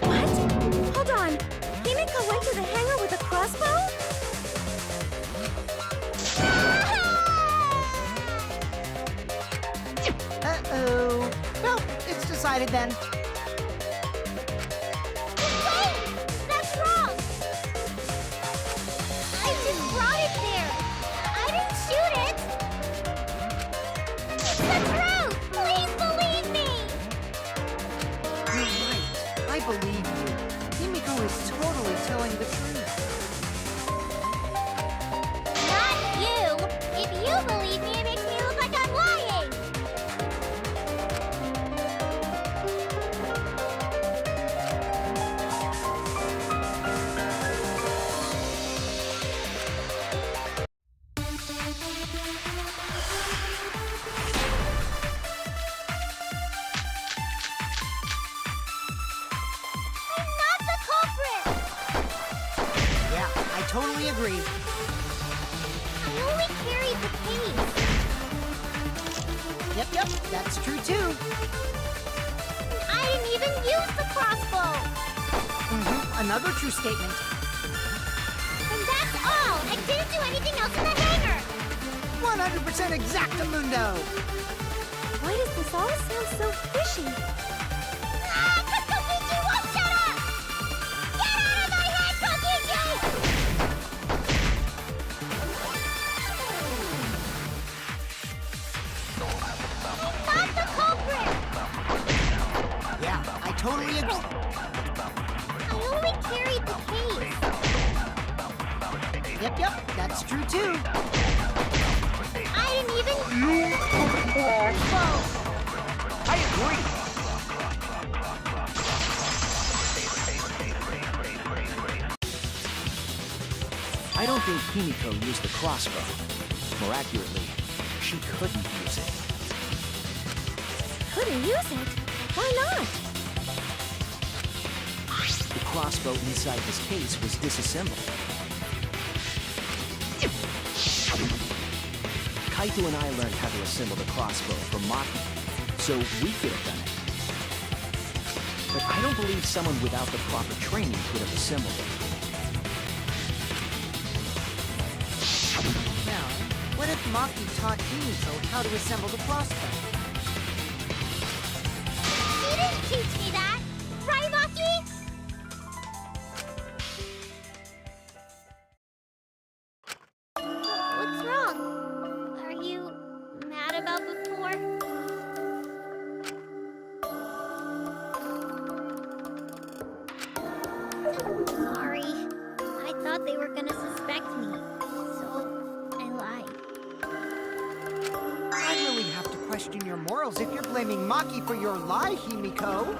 What? Hold on. Himiko went to the hangar with a crossbow? Uh-oh. Well, it's decided then. Wait! That's wrong! I just brought it there! I didn't shoot it! It's the truth! Please believe me! You're right. I believe you. Himiko is totally telling the truth. Not you! If you believe me, it makes me look like I'm lying! I'm not the culprit! Yeah, I totally agree. I only carried the case. Yep, that's true too. I didn't even use the crossbow! Another true statement. And that's all! I didn't do anything else in the hangar! 100% exactamundo! Why does this all sound so fishy? Ah! 'Cause Kokichi won't shut up! Get out of my head, Kokichi! I'm not the culprit! Yeah, I totally agree. I only carried the case. Yep, that's true too. I didn't even use the crossbow! I agree! I don't think Himiko used the crossbow. More accurately, she couldn't use it. Couldn't use it? Why not? The crossbow inside this case was disassembled. Kaito and I learned how to assemble the crossbow from Maki, so we could have done it. But I don't believe someone without the proper training could have assembled it. Now, what if Maki taught Himiko how to assemble the crossbow? She didn't teach me that! Right, Maki? What's wrong? Are you mad about before? Sorry. I thought they were gonna suspect me, so I lied. I really have to question your morals if you're blaming Maki for your lie, Himiko.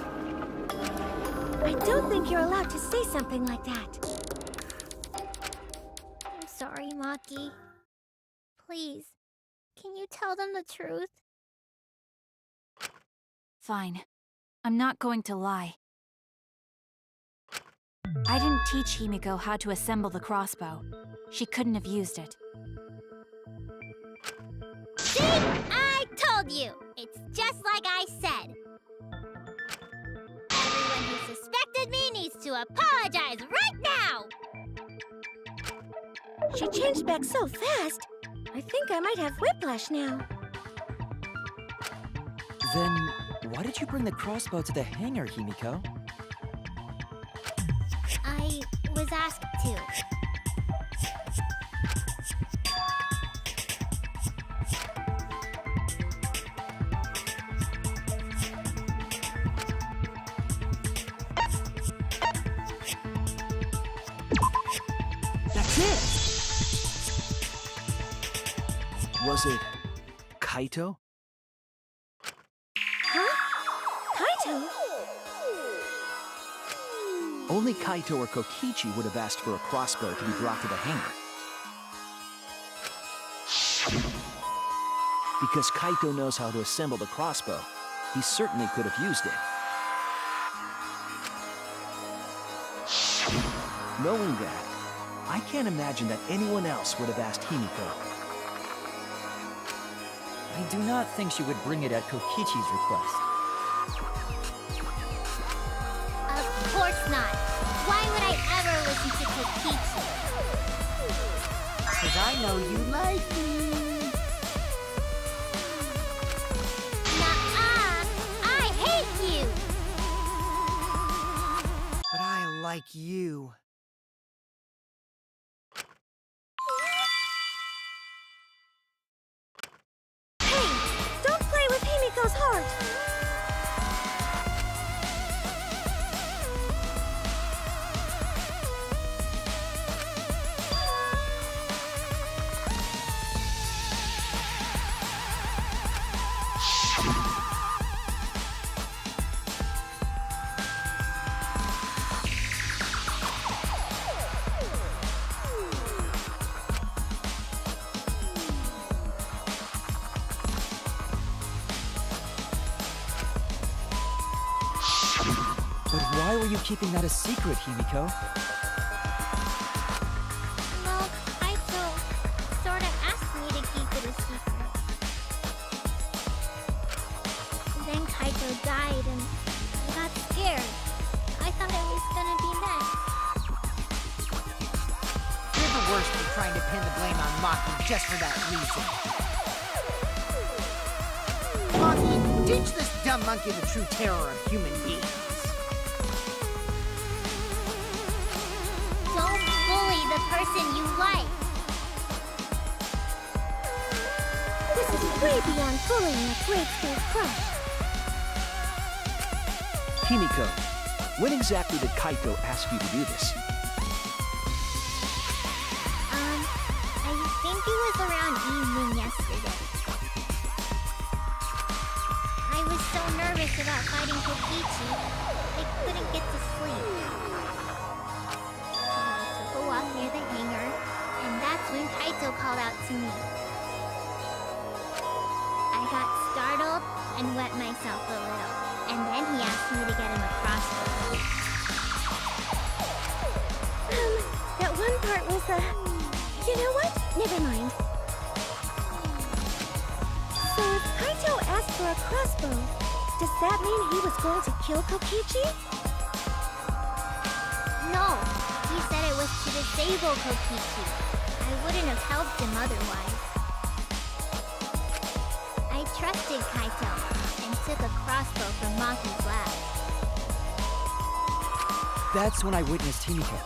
I don't think you're allowed to say something like that. I'm sorry, Maki. Please, can you tell them the truth? Fine. I'm not going to lie. I didn't teach Himiko how to assemble the crossbow. She couldn't have used it. See? I told you! It's just like I said. Everyone who suspected me needs to apologize right now! She changed back so fast. I think I might have whiplash now. Then, Why did you bring the crossbow to the hangar, Himiko? I was asked to. That's it! Was it Kaito? Huh? Kaito? Only Kaito or Kokichi would have asked for a crossbow to be brought to the hangar. Because Kaito knows how to assemble the crossbow, he certainly could have used it. Knowing that, I can't imagine that anyone else would have asked Himiko. I do not think she would bring it at Kokichi's request. Of course not. Why would I ever listen to Kokichi? Cause I know you like me. Nuh-uh! I hate you! But I like you. Hey! Don't play with Himiko's heart! But why were you keeping that a secret, Himiko? Well, Kaito sorta asked me to keep it a secret. Then Kaito died and I got scared. I thought it was gonna be next. You're the worst for trying to pin the blame on Maki just for that reason. Maki, teach this dumb monkey the true terror of human beings. Don't bully the person you like. This is way beyond bullying a grade school crush. Himiko, when exactly did Kaito ask you to do this? I think it was around evening yesterday. I was so nervous about fighting Kokichi, I couldn't get to sleep. So I took a walk near the hangar, and that's when Kaito called out to me. I got startled and wet myself a little, and then he asked me to get him a crossbow. That one part was, you know what? Never mind. So if Kaito asked for a crossbow, does that mean he was going to kill Kokichi? No, he said it was to disable Kokichi. I wouldn't have helped him otherwise. I trusted Kaito and took a crossbow from Maki's lab. That's when I witnessed Himiko.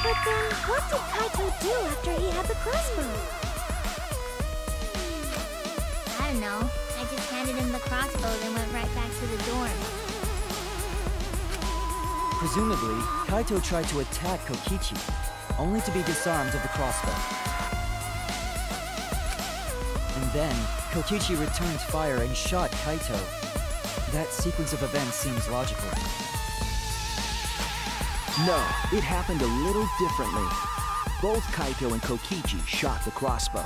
But then, what did Kaito do after he had the crossbow? I don't know. I just handed him the crossbow then went right back to the dorm. Presumably, Kaito tried to attack Kokichi, only to be disarmed of the crossbow. And then, Kokichi returned fire and shot Kaito. That sequence of events seems logical. No, it happened a little differently. Both Kaito and Kokichi shot the crossbow.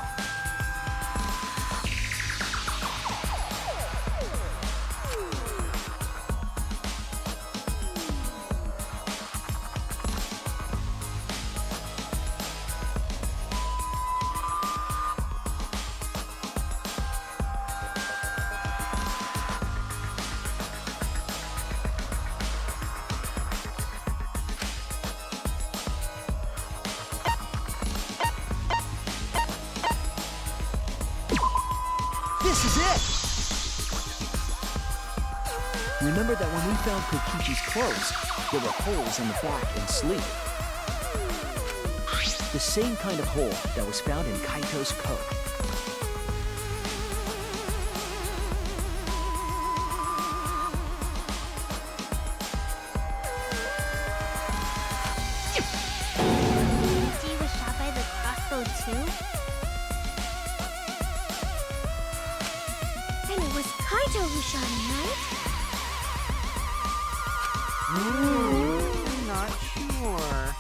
This is it! Remember that when we found Kokichi's clothes, there were holes in the back and sleeve. The same kind of hole that was found in Kaito's coat. Kokichi was shot by the crossbow too? And it was Kaito who shot him, right? I'm not sure.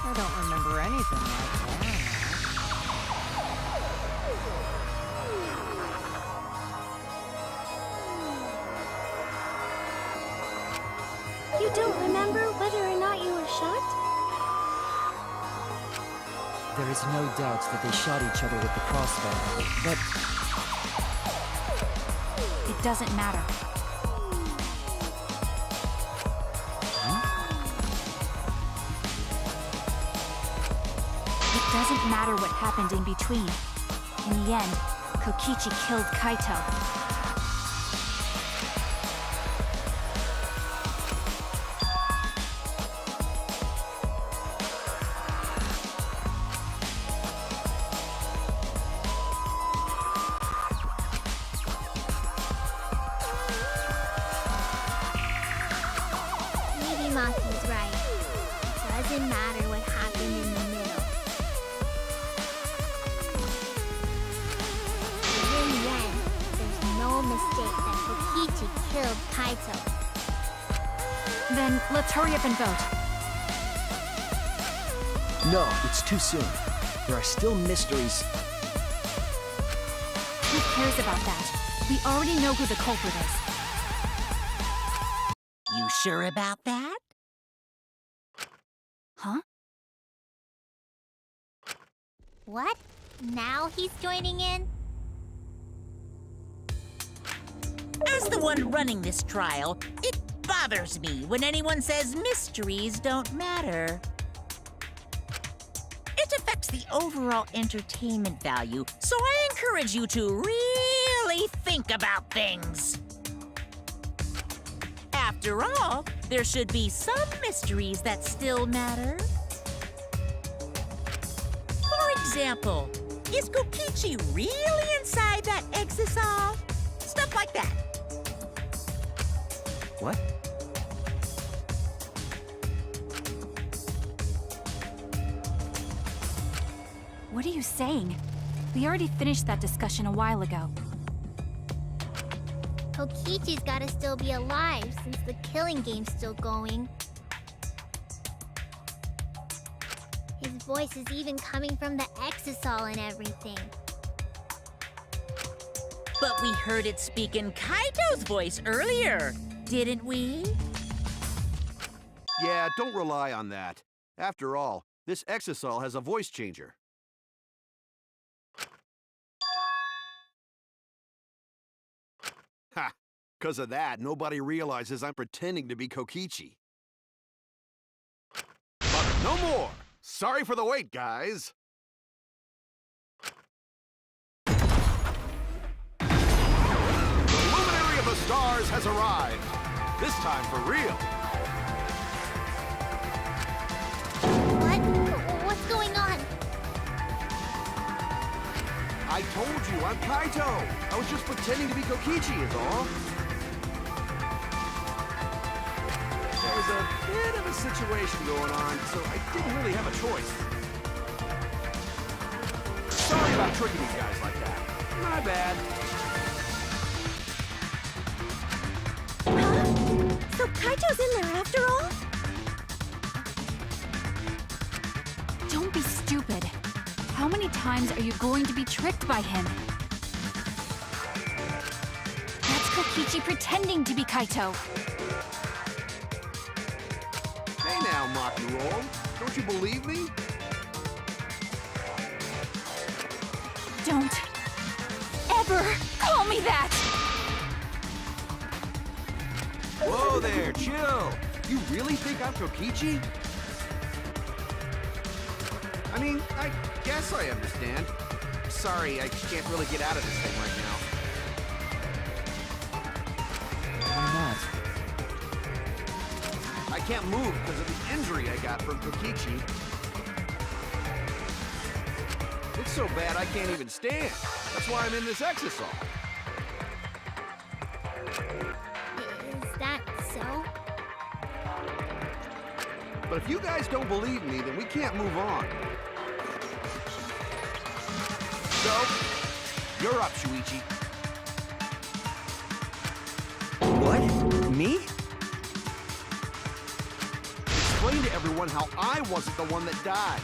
I don't remember anything like that. You don't remember whether or not you were shot? There is no doubt that they shot each other with the crossbow, but It doesn't matter. It doesn't matter what happened in between. In the end, Kokichi killed Kaito. Maybe Maki's right. Doesn't matter what happened in the middle. But in the end, there's no mistake that Kokichi killed Kaito. Then let's hurry up and vote. No, it's too soon. There are still mysteries. Who cares about that? We already know who the culprit is. You sure about that? Huh? What? Now he's joining in? As the one running this trial, it bothers me when anyone says mysteries don't matter. It affects the overall entertainment value, so I encourage you to really think about things. After all, there should be some mysteries that still matter. For example, is Kokichi really inside that Exsial? Stuff like that. What? What are you saying? We already finished that discussion a while ago. Kokichi's gotta still be alive since the killing game's still going. His voice is even coming from the Exsial and everything. But we heard it speak in Kaito's voice earlier, didn't we? Yeah, don't rely on that. After all, this Exisal has a voice changer. Ha! 'Cause of that, nobody realizes I'm pretending to be Kokichi. But no more! Sorry for the wait, guys! The Luminary of the Stars has arrived! This time for real! What? What's going on? I told you, I'm Kaito! I was just pretending to be Kokichi is all. There's a bit of a situation going on, so I didn't really have a choice. Sorry about tricking you guys like that. My bad. Huh? So Kaito's in there after all? Don't be stupid. How many times are you going to be tricked by him? That's Kokichi pretending to be Kaito. Hey now, Maki Roll. Don't you believe me? Don't ever call me that! Whoa there, chill. You really think I'm Kokichi? I mean, I guess I understand. Sorry, I can't really get out of this thing right now. not. I can't move because of the injury I got from Kokichi. It's so bad I can't even stand. That's why I'm in this Exsial. Is that so? But if you guys don't believe me, then we can't move on. So, you're up, Shuichi. What? Me? Explain to everyone how I wasn't the one that died.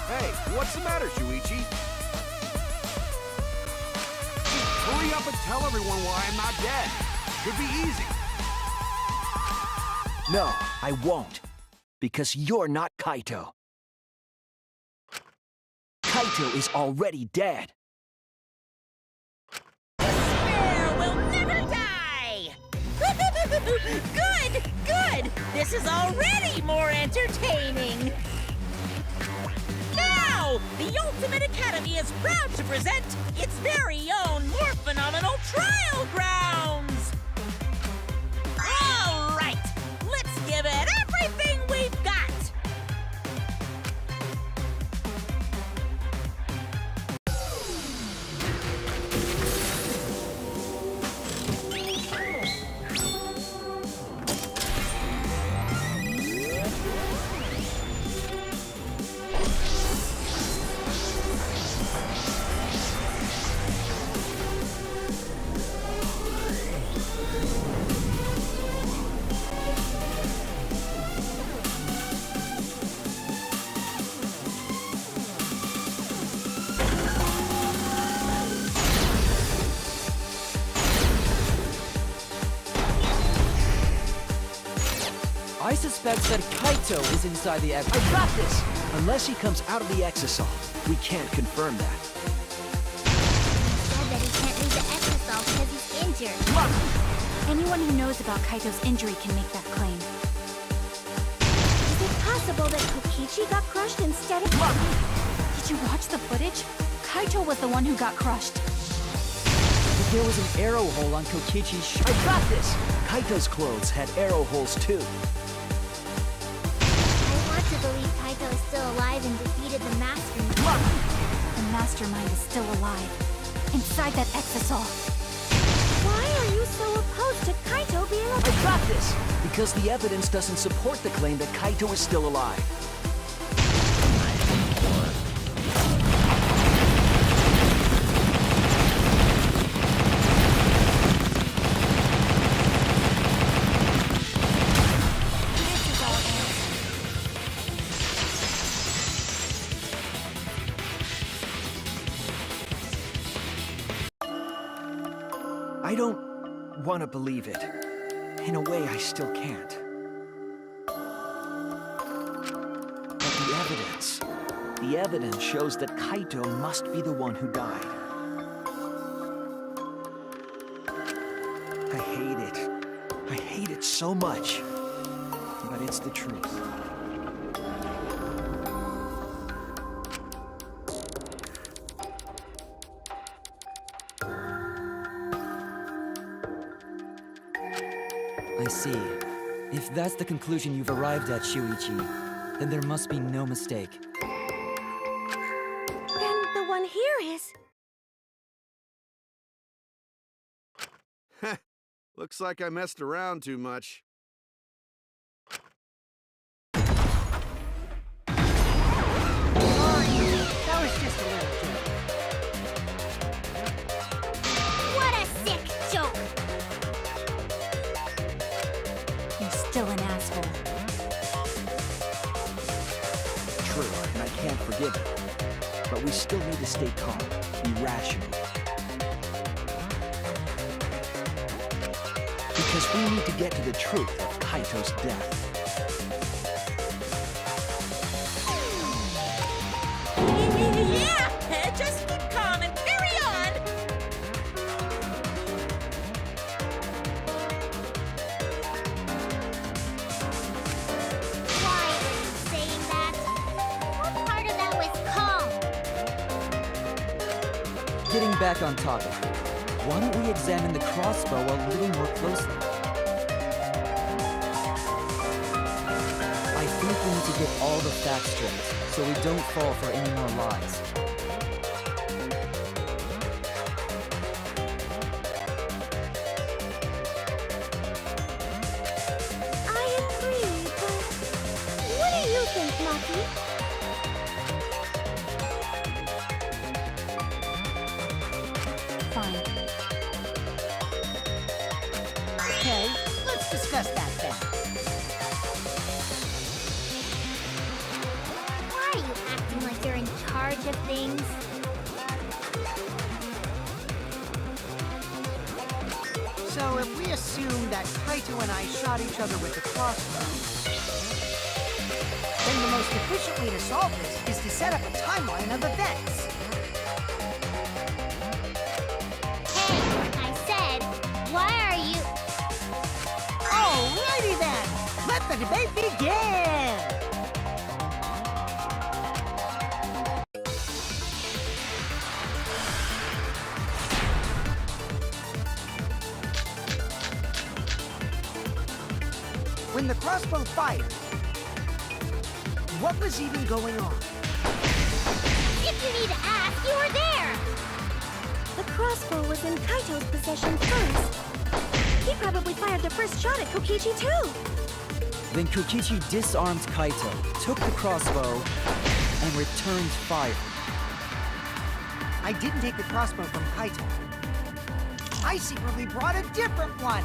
Hey, what's the matter, Shuichi? Hurry up and tell everyone why I'm not dead. Could be easy. No, I won't. Because you're not Kaito. Kaito is already dead. Despair will never die! Good! Good! This is already more entertaining! Now, the Ultimate Academy is proud to present its very own more phenomenal trial grounds! All right, let's give it everything we've got! I suspect that Kaito is inside the I Exsial. got this! Unless he comes out of the Exisal, we can't confirm that. Said that he can't leave the Exisal because he's injured. Anyone who knows about Kaito's injury can make that claim. Is it possible that Kokichi got crushed instead of... Did you watch the footage? Kaito was the one who got crushed. But there was an arrow hole on Kokichi's shirt. I got this! Kaito's clothes had arrow holes too. I want to believe Kaito is still alive and defeated the Mastermind. The Mastermind is still alive. Inside that Exisal. Why are you so opposed to Kaito being I alive? got this! Because the evidence doesn't support the claim that Kaito is still alive. This is all it. I don't want to believe it. In a way, I still can't. But the evidence shows that Kaito must be the one who died. I hate it. I hate it so much. But it's the truth. I see. If that's the conclusion you've arrived at, Shuichi, then there must be no mistake. Then the one here is... Looks like I messed around too much. That was just a little joke. What a sick joke! You're still an asshole. True, and I can't forgive it. But we still need to stay calm, be rational. Because we need to get to the truth of Kaito's death. Yeah! Just keep calm and carry on! Why are you saying that? What part of that was calm? Getting back on topic, why don't we examine the crossbow a little more closely? I think we need to get all the facts straight, so we don't fall for any more lies. I agree, but what do you think, Maki? Fine. Okay, let's discuss that then. Why are you acting like you're in charge of things? So if we assume that Kaito and I shot each other with a crossbow, then the most efficient way to solve this is to set up a timeline of events. Hey, I said, why are you... Alrighty then, let the debate begin! When the crossbow fired, what was even going on? If you need to ask, you were there! The crossbow was in Kaito's possession first. He probably fired the first shot at Kokichi too. Then Kokichi disarmed Kaito, took the crossbow, and returned fire. I didn't take the crossbow from Kaito. I secretly brought a different one.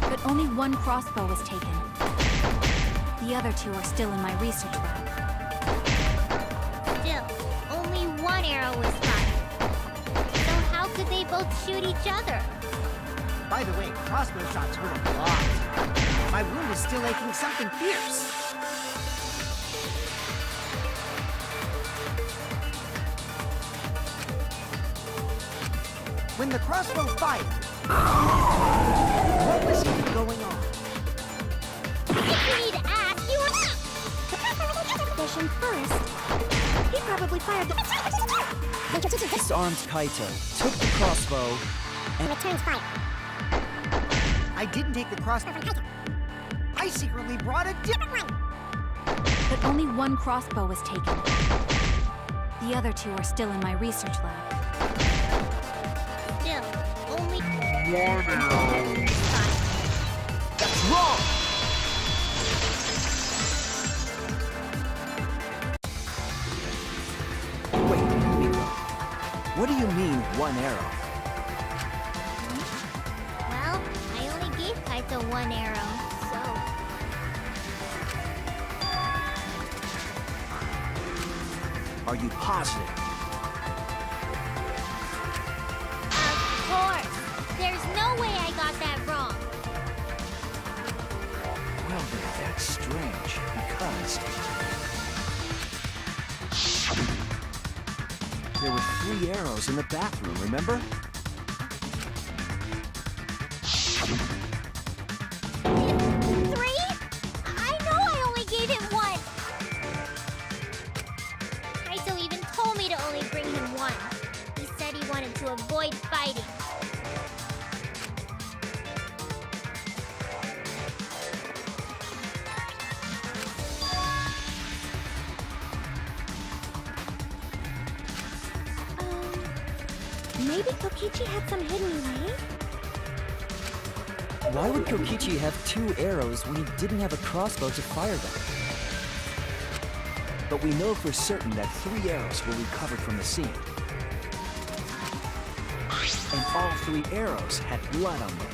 But only one crossbow was taken. The other two are still in my research lab. Still, only one arrow was fired. So how could they both shoot each other? By the way, crossbow shots hurt a lot. My wound is still aching something fierce. When the crossbow fired, what was even going on? If you need to ask, you were... Possession first. He probably fired the... Disarmed Kaito, took the crossbow, and Returns fire. I didn't take the crossbow from Kaito. I secretly brought a different one. But only one crossbow was taken. The other two are still in my research lab. Still, only one arrow was fired. That's wrong! Wait, Miko. What do you mean, one arrow? Well, I only gave Kaito one arrow, so... Are you positive? Of course! There's no way I got that wrong! Well, then, that's strange, because... There were 3 arrows in the bathroom, remember? 3? I know I only gave him one! Kaito even told me to only bring him one. He said he wanted to avoid fighting. Maybe Kokichi had some hidden way? Why would Kokichi have 2 arrows when he didn't have a crossbow to fire them? But we know for certain that 3 arrows were recovered from the scene. And all 3 arrows had blood on them.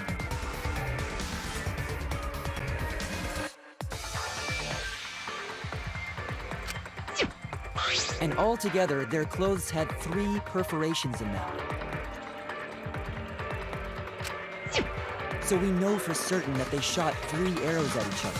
And altogether, their clothes had 3 perforations in them. So we know for certain that they shot 3 arrows at each other.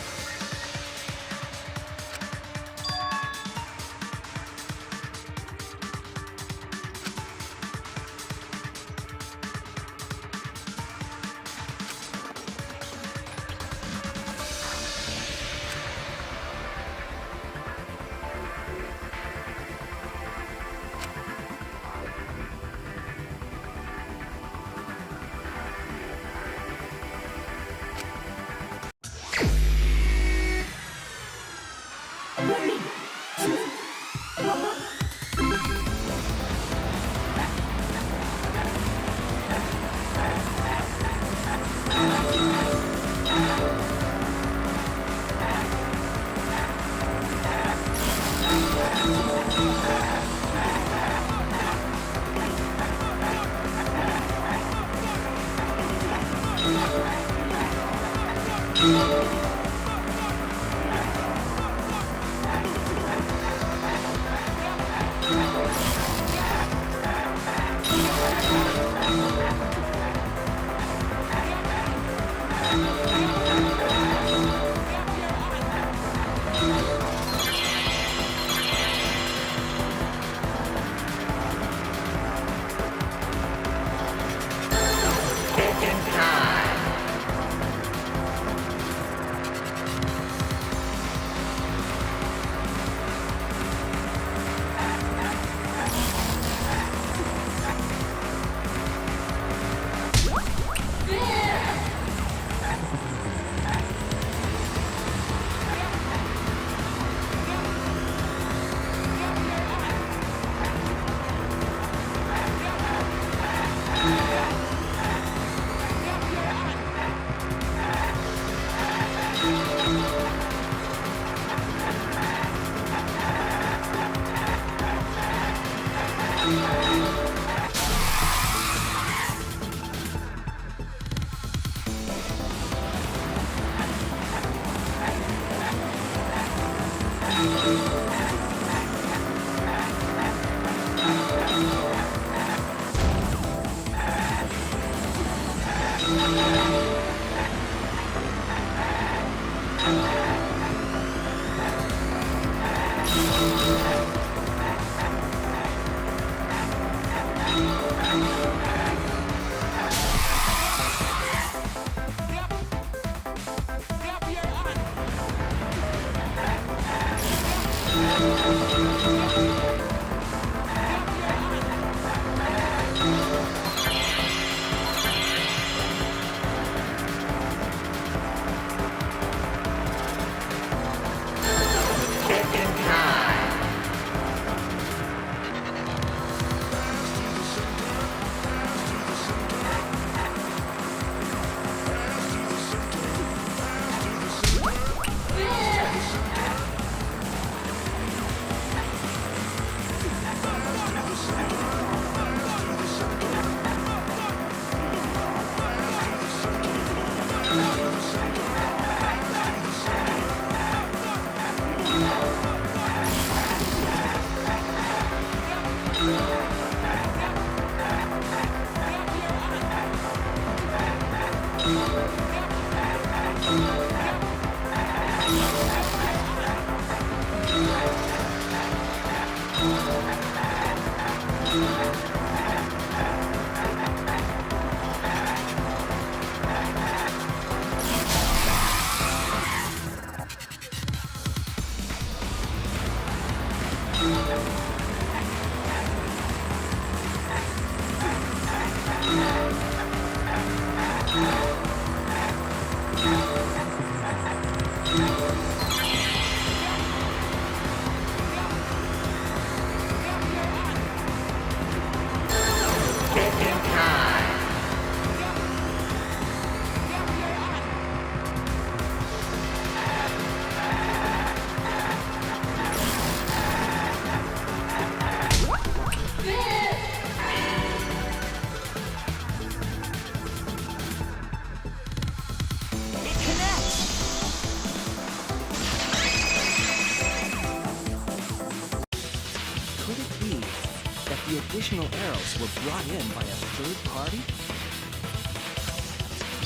additional arrows were brought in by a third party?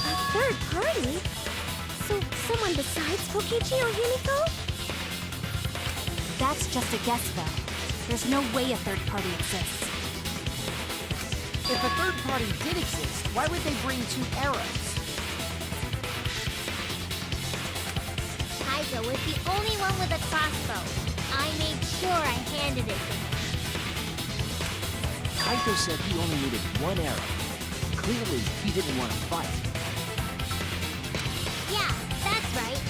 A third party? So someone besides Kokichi or Himiko? That's just a guess, though. There's no way a third party exists. If a third party did exist, why would they bring 2 arrows? Kaito was the only one with a crossbow. I made sure I handed it to him. Kaito said he only needed 1 arrow. Clearly, he didn't want to fight. Yeah, that's right.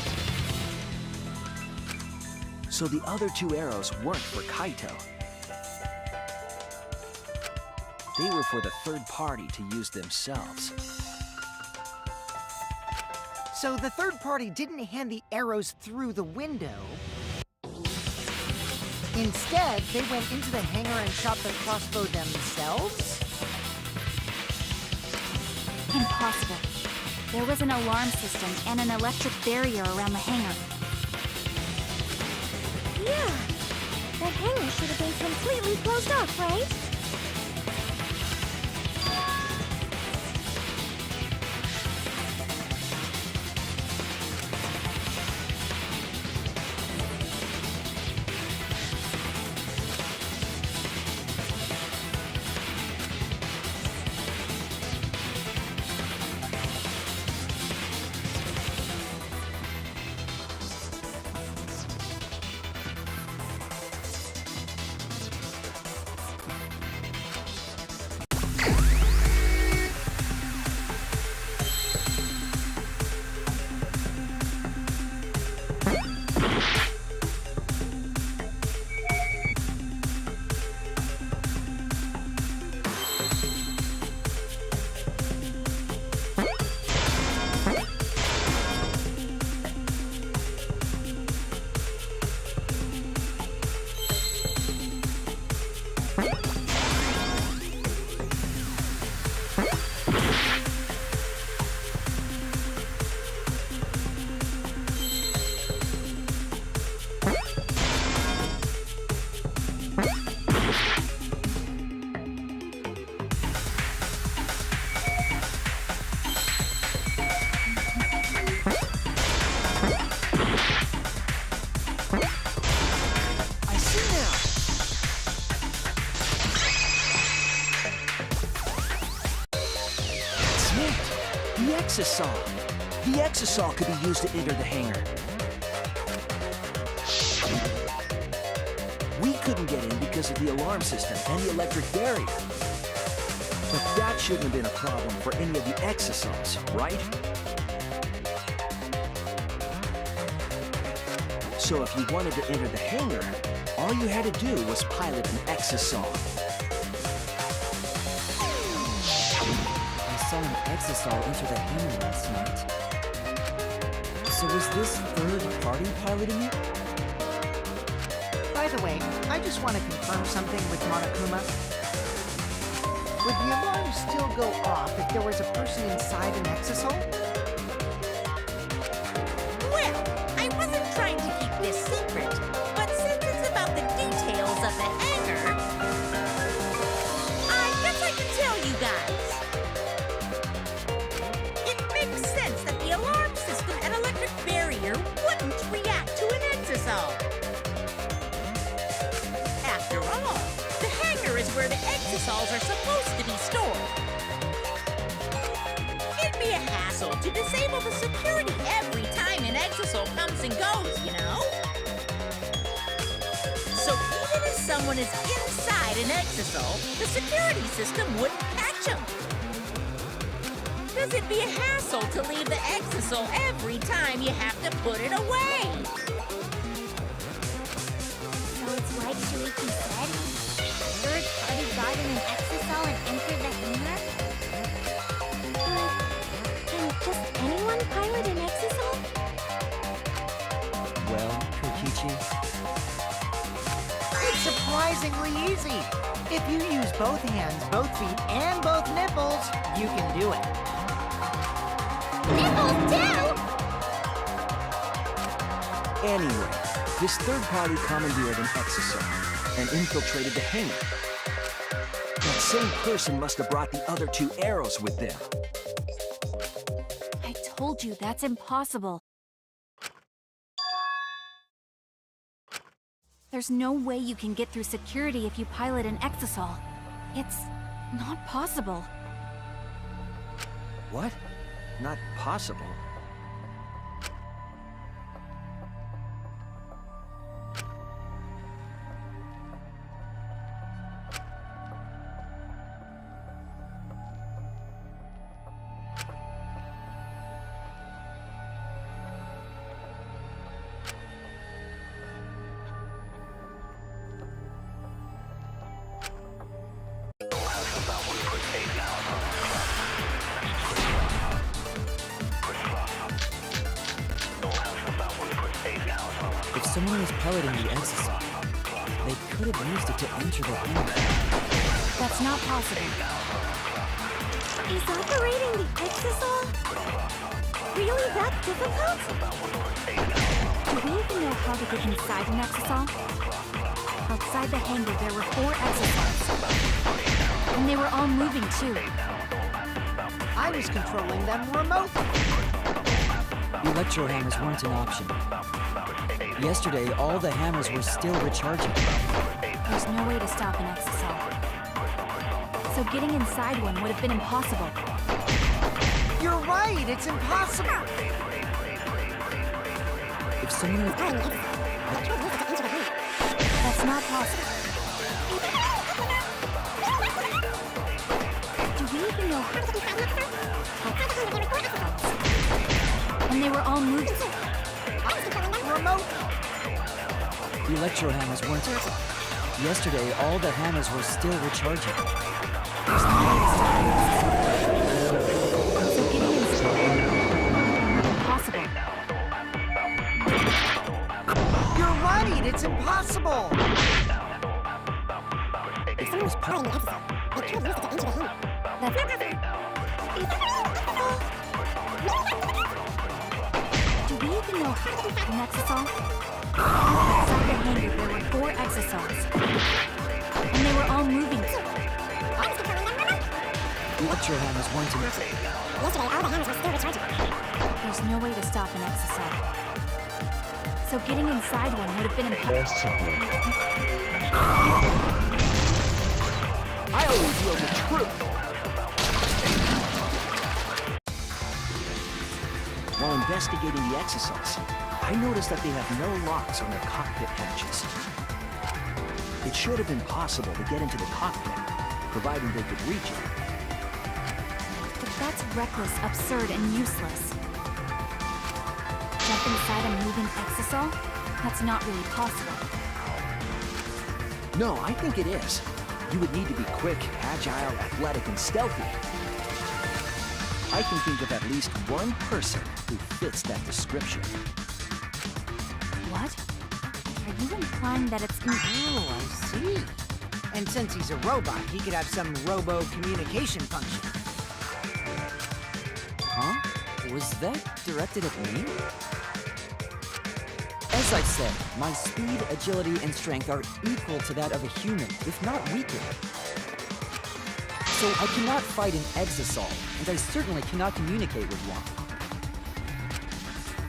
So the other 2 arrows weren't for Kaito. They were for the third party to use themselves. So the third party didn't hand the arrows through the window. Instead, they went into the hangar and shot the crossbow themselves? Impossible. There was an alarm system and an electric barrier around the hangar. Yeah. The hangar should have been completely closed off, right? Exsial. The Exsial could be used to enter the hangar. We couldn't get in because of the alarm system and the electric barrier. But that shouldn't have been a problem for any of the Exisials, right? So if you wanted to enter the hangar, all you had to do was pilot an Exsial. I saw an Exsial enter the hangar last night. So was this third party piloting it? By the way, I just want to confirm something with Monokuma. Would the alarm still go off if there was a person inside an Exsial? Well, I wasn't trying to keep this secret, but since it's about the details of the hangar, I guess I can tell you guys. It makes sense that the alarm system and electric barrier wouldn't react to an Exsial. After all, the hangar is where the Exisials are supposed to be stored. It'd be a hassle to disable the security every time an Exisial comes and goes, you know? So even if someone is inside an Exisial, the security system wouldn't catch them. Because it'd be a hassle to leave the Exisial every time you have to put it away. So it's like Shuichi said? A third party got in an Exsial and entered the hangar? But can just anyone pilot an Exsial? Well, Kokichi, It's surprisingly easy. If you use both hands, both feet, and both nipples, you can do it. Nipples too! Anyway, this third party commandeered an Exisial and infiltrated the hangar. That same person must have brought the other 2 arrows with them. I told you that's impossible. There's no way you can get through security if you pilot an Exisal. It's not possible. What? Not possible. If someone was piloting the Exisal, they could have used it to enter the hangar. That's not possible. Is operating the Exisal really that difficult? Do we even know how to get inside an Exisal? Outside the hangar, there were 4 Exisals. And they were all moving too. I was controlling them remotely. The electro hammers weren't an option. Yesterday, all the hammers were still recharging. There's no way to stop an Exisal. So getting inside one would have been impossible. You're right, it's impossible. If someone was... That's not possible. Do we even know how to get inside? And they were all moving. Remote. The electro hammers weren't... Yesterday, all the hammers were still recharging. There's no way to stop an Exisal. So getting inside impossible. You're right, it's impossible. If it was piloting the Exisal, They could use it to enter the hangar. Do we even know how to get an Exisal? Outside the hangar, there were 4 Exisals. And they were all moving. the electro hammers weren't enough. Yesterday, all the hammers were still recharging. There's no way to stop an Exisal. So getting inside one would have been impossible. I always know the truth. While investigating the Exisals, I noticed that they have no locks on their cockpit hatches. It should have been possible to get into the cockpit, providing they could reach it. But that's reckless, absurd, and useless. Jump inside a moving Exisal? That's not really possible. No, I think it is. You would need to be quick, agile, athletic, and stealthy. I can think of at least one person who fits that description. What? Are you implying that it's... Oh, I see. And since he's a robot, he could have some robo-communication function. Huh? Was that directed at me? As I said, my speed, agility, and strength are equal to that of a human, if not weaker. So I cannot fight an Exisal, and I certainly cannot communicate with one.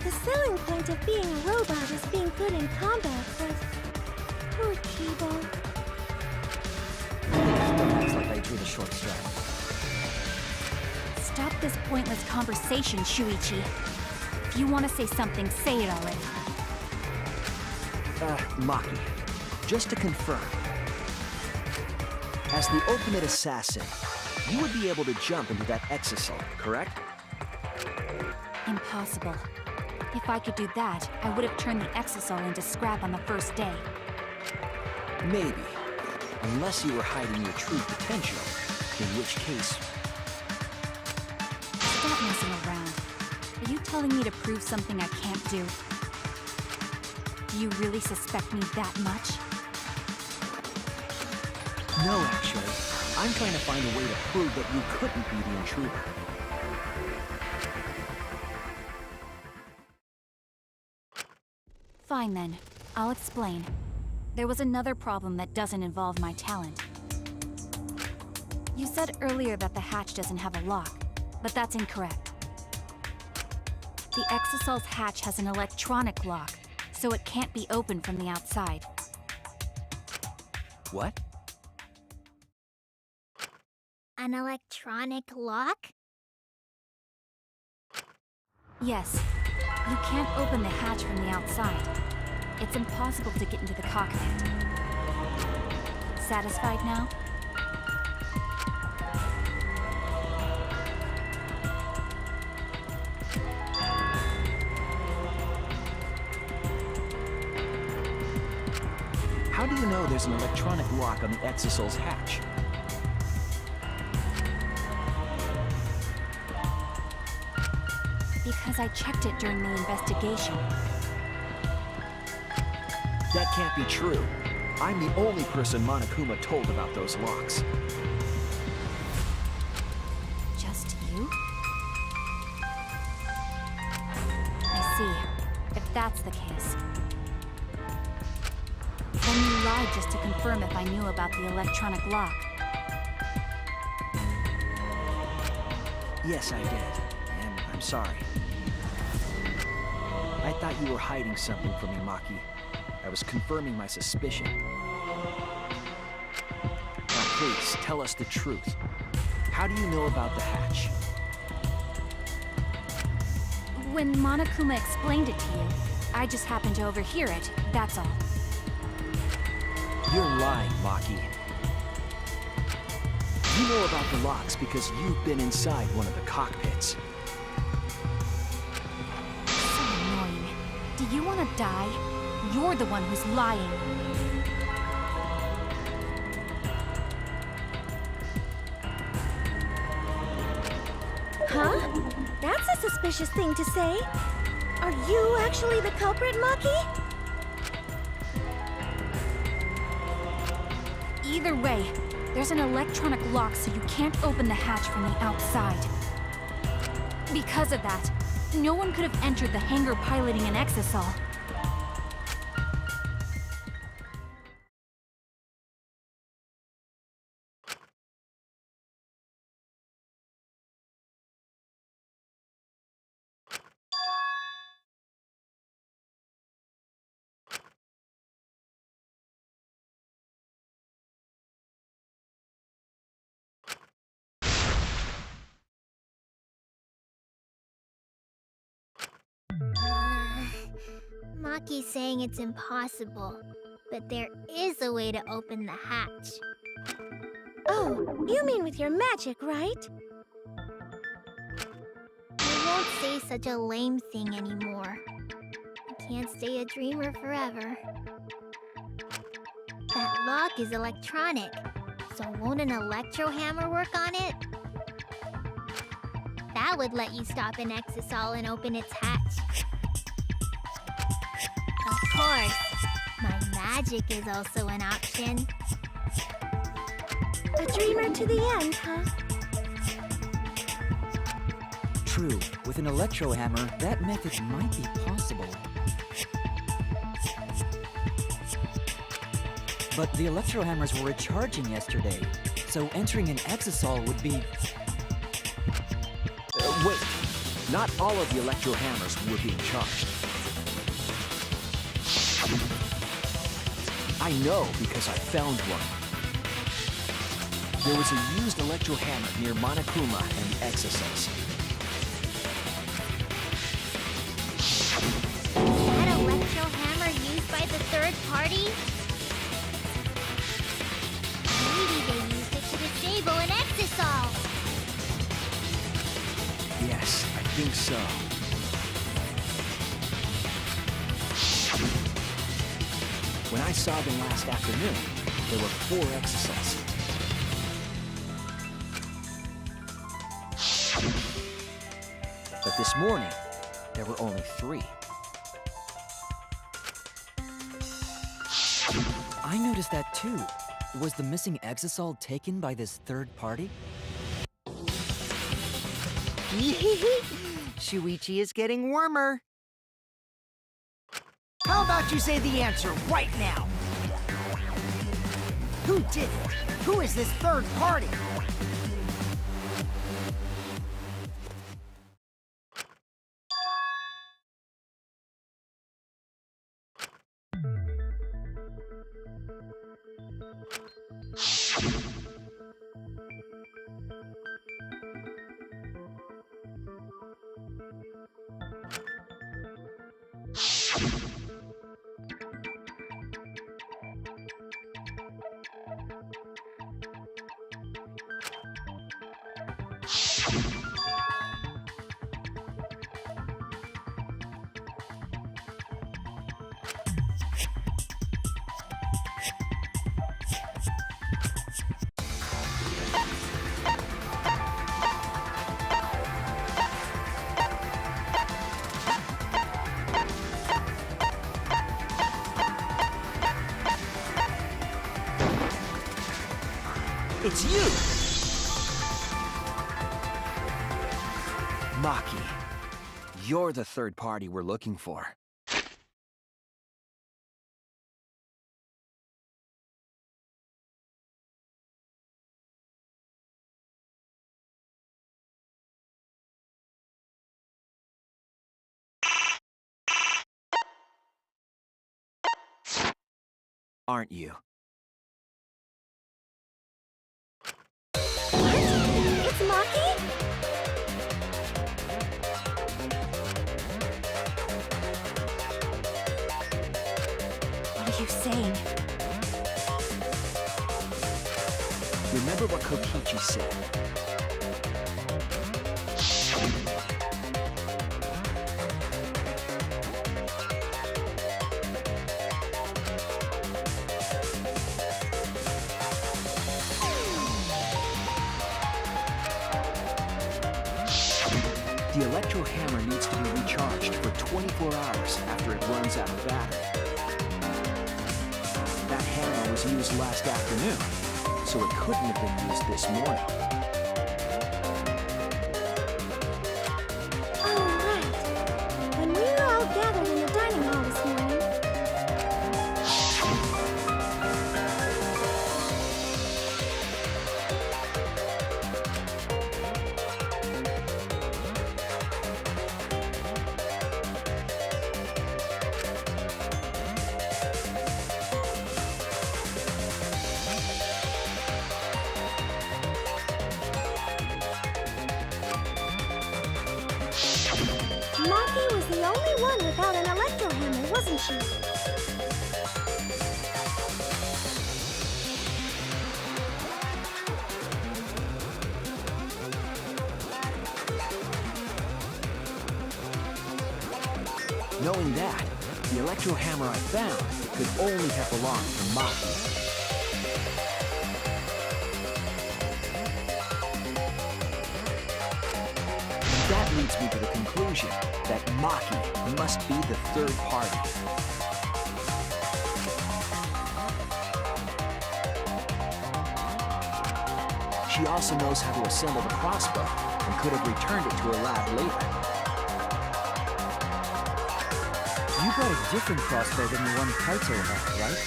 The selling point of being a robot is being good in combat, but... Poor Kibo. Looks like I drew the short straw. Stop this pointless conversation, Shuichi. If you want to say something, say it already. Maki, just to confirm. As the ultimate assassin, you would be able to jump into that Exisal, correct? Impossible. If I could do that, I would have turned the Exisal into scrap on the first day. Maybe. Unless you were hiding your true potential, in which case... Stop messing around. Are you telling me to prove something I can't do? Do you really suspect me that much? No, actually. I'm trying to find a way to prove that you couldn't be the intruder. Fine then. I'll explain. There was another problem that doesn't involve my talent. You said earlier that the hatch doesn't have a lock, but that's incorrect. The Exsial's hatch has an electronic lock, so it can't be opened from the outside. What? An electronic lock? Yes, you can't open the hatch from the outside. It's impossible to get into the cockpit. Satisfied now? How do you know there's an electronic lock on the Exsial's hatch? Because I checked it during the investigation. That can't be true. I'm the only person Monokuma told about those locks. Just you? I see. If that's the case. Then you lied just to confirm if I knew about the electronic lock. Yes, I did. And I'm sorry. I thought you were hiding something from me, Maki. I was confirming my suspicion. Now please, tell us the truth. How do you know about the hatch? When Monokuma explained it to you, I just happened to overhear it, that's all. You're lying, Maki. You know about the locks because you've been inside one of the cockpits. So annoying. Do you want to die? You're the one who's lying. Huh? That's a suspicious thing to say. Are you actually the culprit, Maki? Either way, there's an electronic lock so you can't open the hatch from the outside. Because of that, no one could have entered the hangar piloting an Exsial. Maki's saying it's impossible, but there is a way to open the hatch. Oh, you mean with your magic, right? I won't say such a lame thing anymore. I can't stay a dreamer forever. That lock is electronic, so won't an electro hammer work on it? That would let you stop an Exsial and open its hatch. Of course, my magic is also an option. A dreamer to the end, huh? True, with an electro hammer, that method might be possible. But the electro hammers were recharging yesterday, so entering an Exsial would be... Wait, not all of the electro hammers were being charged. I know because I found one. There was a used electro hammer near Monokuma and the Exsials. That electro hammer used by the third party? Maybe they used it to disable an Exsial. Yes, I think so. When I saw them last afternoon, there were 4 Exsials. But this morning, there were only 3. I noticed that too. Was the missing Exisal taken by this third party? Shuichi is getting warmer. How about you say the answer right now? Who did it? Who is this third party? It's you! Maki, you're the third party we're looking for. Aren't you? It's Maki? What are you saying? Remember what Kokichi said. The electro hammer needs to be recharged for 24 hours after it runs out of battery. That hammer was used last afternoon, so it couldn't have been used this morning. Oh, right. When we were all gathered in the dining hall this morning. Maki was the only one without an electro hammer, wasn't she? Knowing that, the electro hammer I found could only have belonged to Maki. That leads me to the conclusion that Maki must be the third party. She also knows how to assemble the crossbow and could have returned it to her lab later. You got a different crossbow than the one Kaito had, right?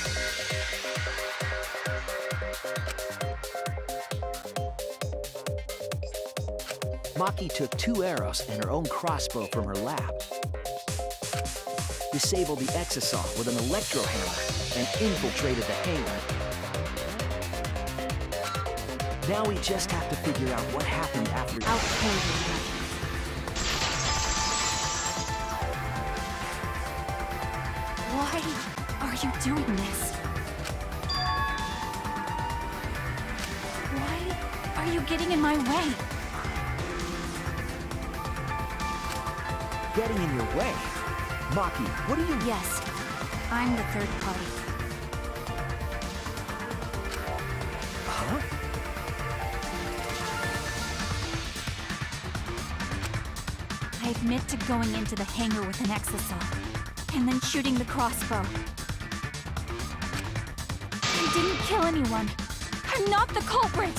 Maki took 2 arrows and her own crossbow from her lab, disabled the Exsial with an electro hammer, and infiltrated the hangar. Now we just have to figure out what happened after... I'll kill you. Why are you doing this? Why are you getting in my way? Getting in your way? Maki, what are you... Yes, I'm the third party. Huh? I admit to going into the hangar with an Exsial, and then shooting the crossbow. I didn't kill anyone. I'm not the culprit!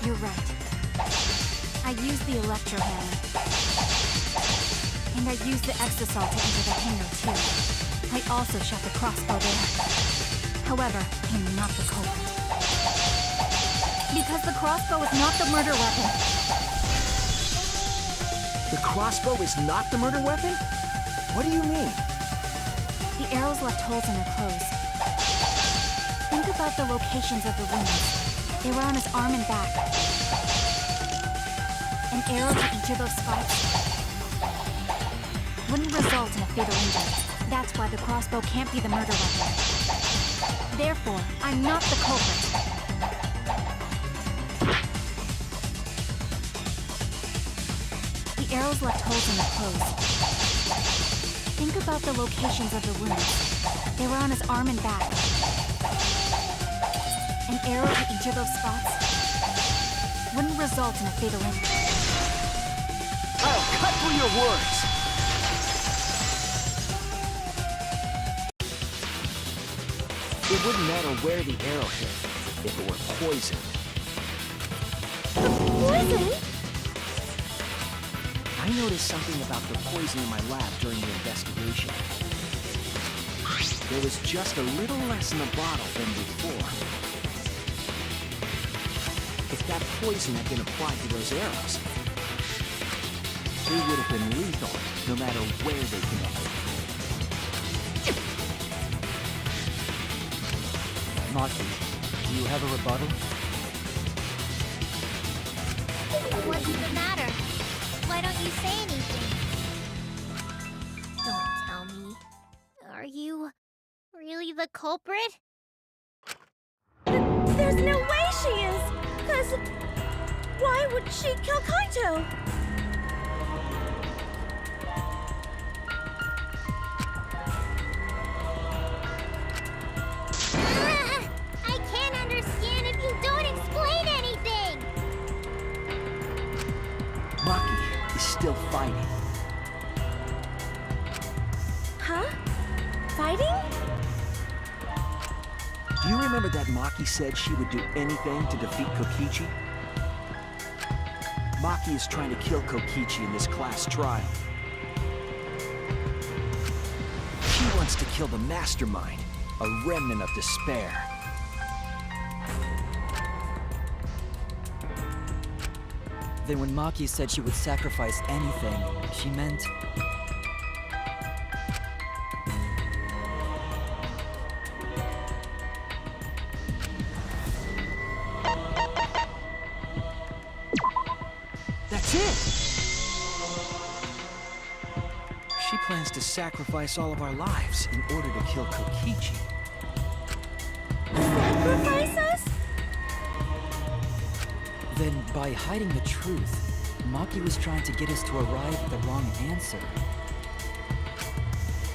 You're right. I used the electro hammer. And I used the Exsial to enter the hangar, too. I also shot the crossbow there. However, I'm not the culprit. Because the crossbow is not the murder weapon. The crossbow is not the murder weapon? What do you mean? The arrows left holes in her clothes. Think about the locations of the wounds. They were on his arm and back. An arrow to each of those spots wouldn't result in a fatal injury. That's why the crossbow can't be the murder weapon. Therefore, I'm not the culprit. The arrows left holes in the clothes. Think about the locations of the wounds. They were on his arm and back. An arrow to each of those spots wouldn't result in a fatal injury. I'll cut through your words! It wouldn't matter where the arrow hit if it were poisoned. Poison? I noticed something about the poison in my lab during the investigation. There was just a little less in the bottle than before. If that poison had been applied to those arrows, they would have been lethal, no matter where they connected. Maki, do you have a rebuttal? What's the matter? Why don't you say anything? Don't tell me. Are you really the culprit? There's no way she is! 'Cause why would she kill Kaito? I can't understand if you don't explain anything! Maki is still fighting. Huh? Fighting? Do you remember that Maki said she would do anything to defeat Kokichi? Maki is trying to kill Kokichi in this class trial. She wants to kill the mastermind, a remnant of despair. Then when Maki said she would sacrifice anything, she meant... That's it! She plans to sacrifice all of our lives in order to kill Kokichi. Sacrifice us? Then, by hiding the truth, Maki was trying to get us to arrive at the wrong answer.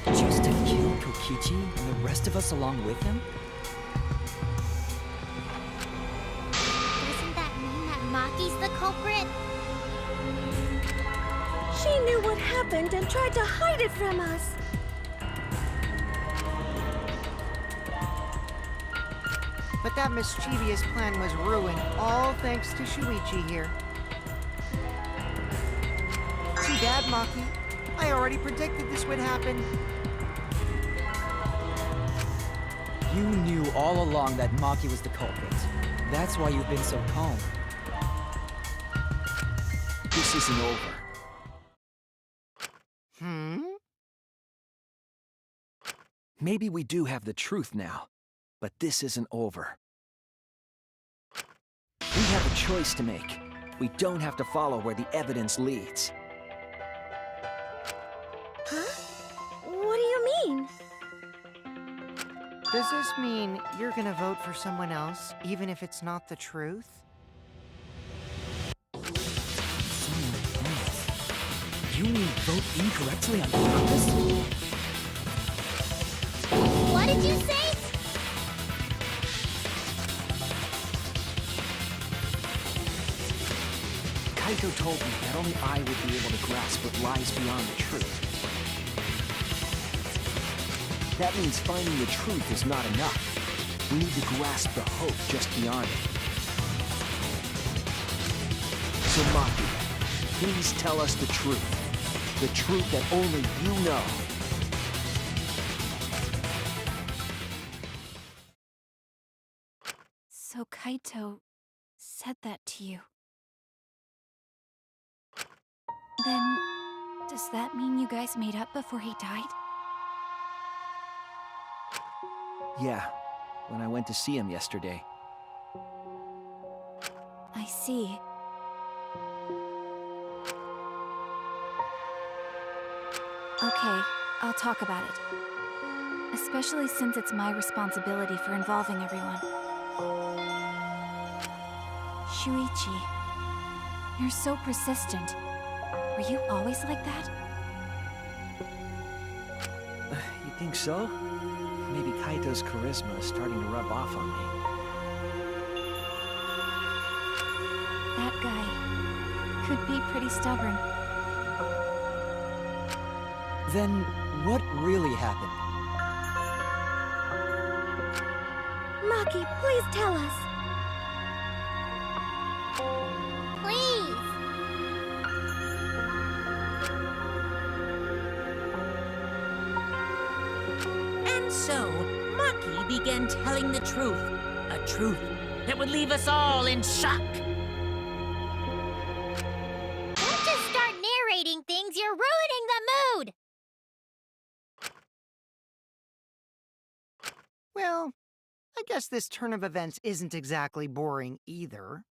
Just to kill Kokichi and the rest of us along with him? Doesn't that mean that Maki's the culprit? She knew what happened and tried to hide it from us. But that mischievous plan was ruined, all thanks to Shuichi here. Too bad, Maki. I already predicted this would happen. You knew all along that Maki was the culprit. That's why you've been so calm. This isn't over. Maybe we do have the truth now, but this isn't over. We have a choice to make. We don't have to follow where the evidence leads. Huh? What do you mean? Does this mean you're gonna vote for someone else, even if it's not the truth? Someone else? You mean vote incorrectly on purpose? What did you say? Kaito told me that only I would be able to grasp what lies beyond the truth. That means finding the truth is not enough. We need to grasp the hope just beyond it. So Maki, please tell us the truth. The truth that only you know. So Kaito said that to you. Then, does that mean you guys made up before he died? Yeah, when I went to see him yesterday. I see. Okay, I'll talk about it. Especially since it's my responsibility for involving everyone. Shuichi, you're so persistent. Were you always like that? You think so? Maybe Kaito's charisma is starting to rub off on me. That guy could be pretty stubborn. Then, what really happened? Maki, please tell us. Please. And so, Maki began telling the truth. A truth that would leave us all in shock. Don't just start narrating things, you're ruining the mood! Well, I guess this turn of events isn't exactly boring either.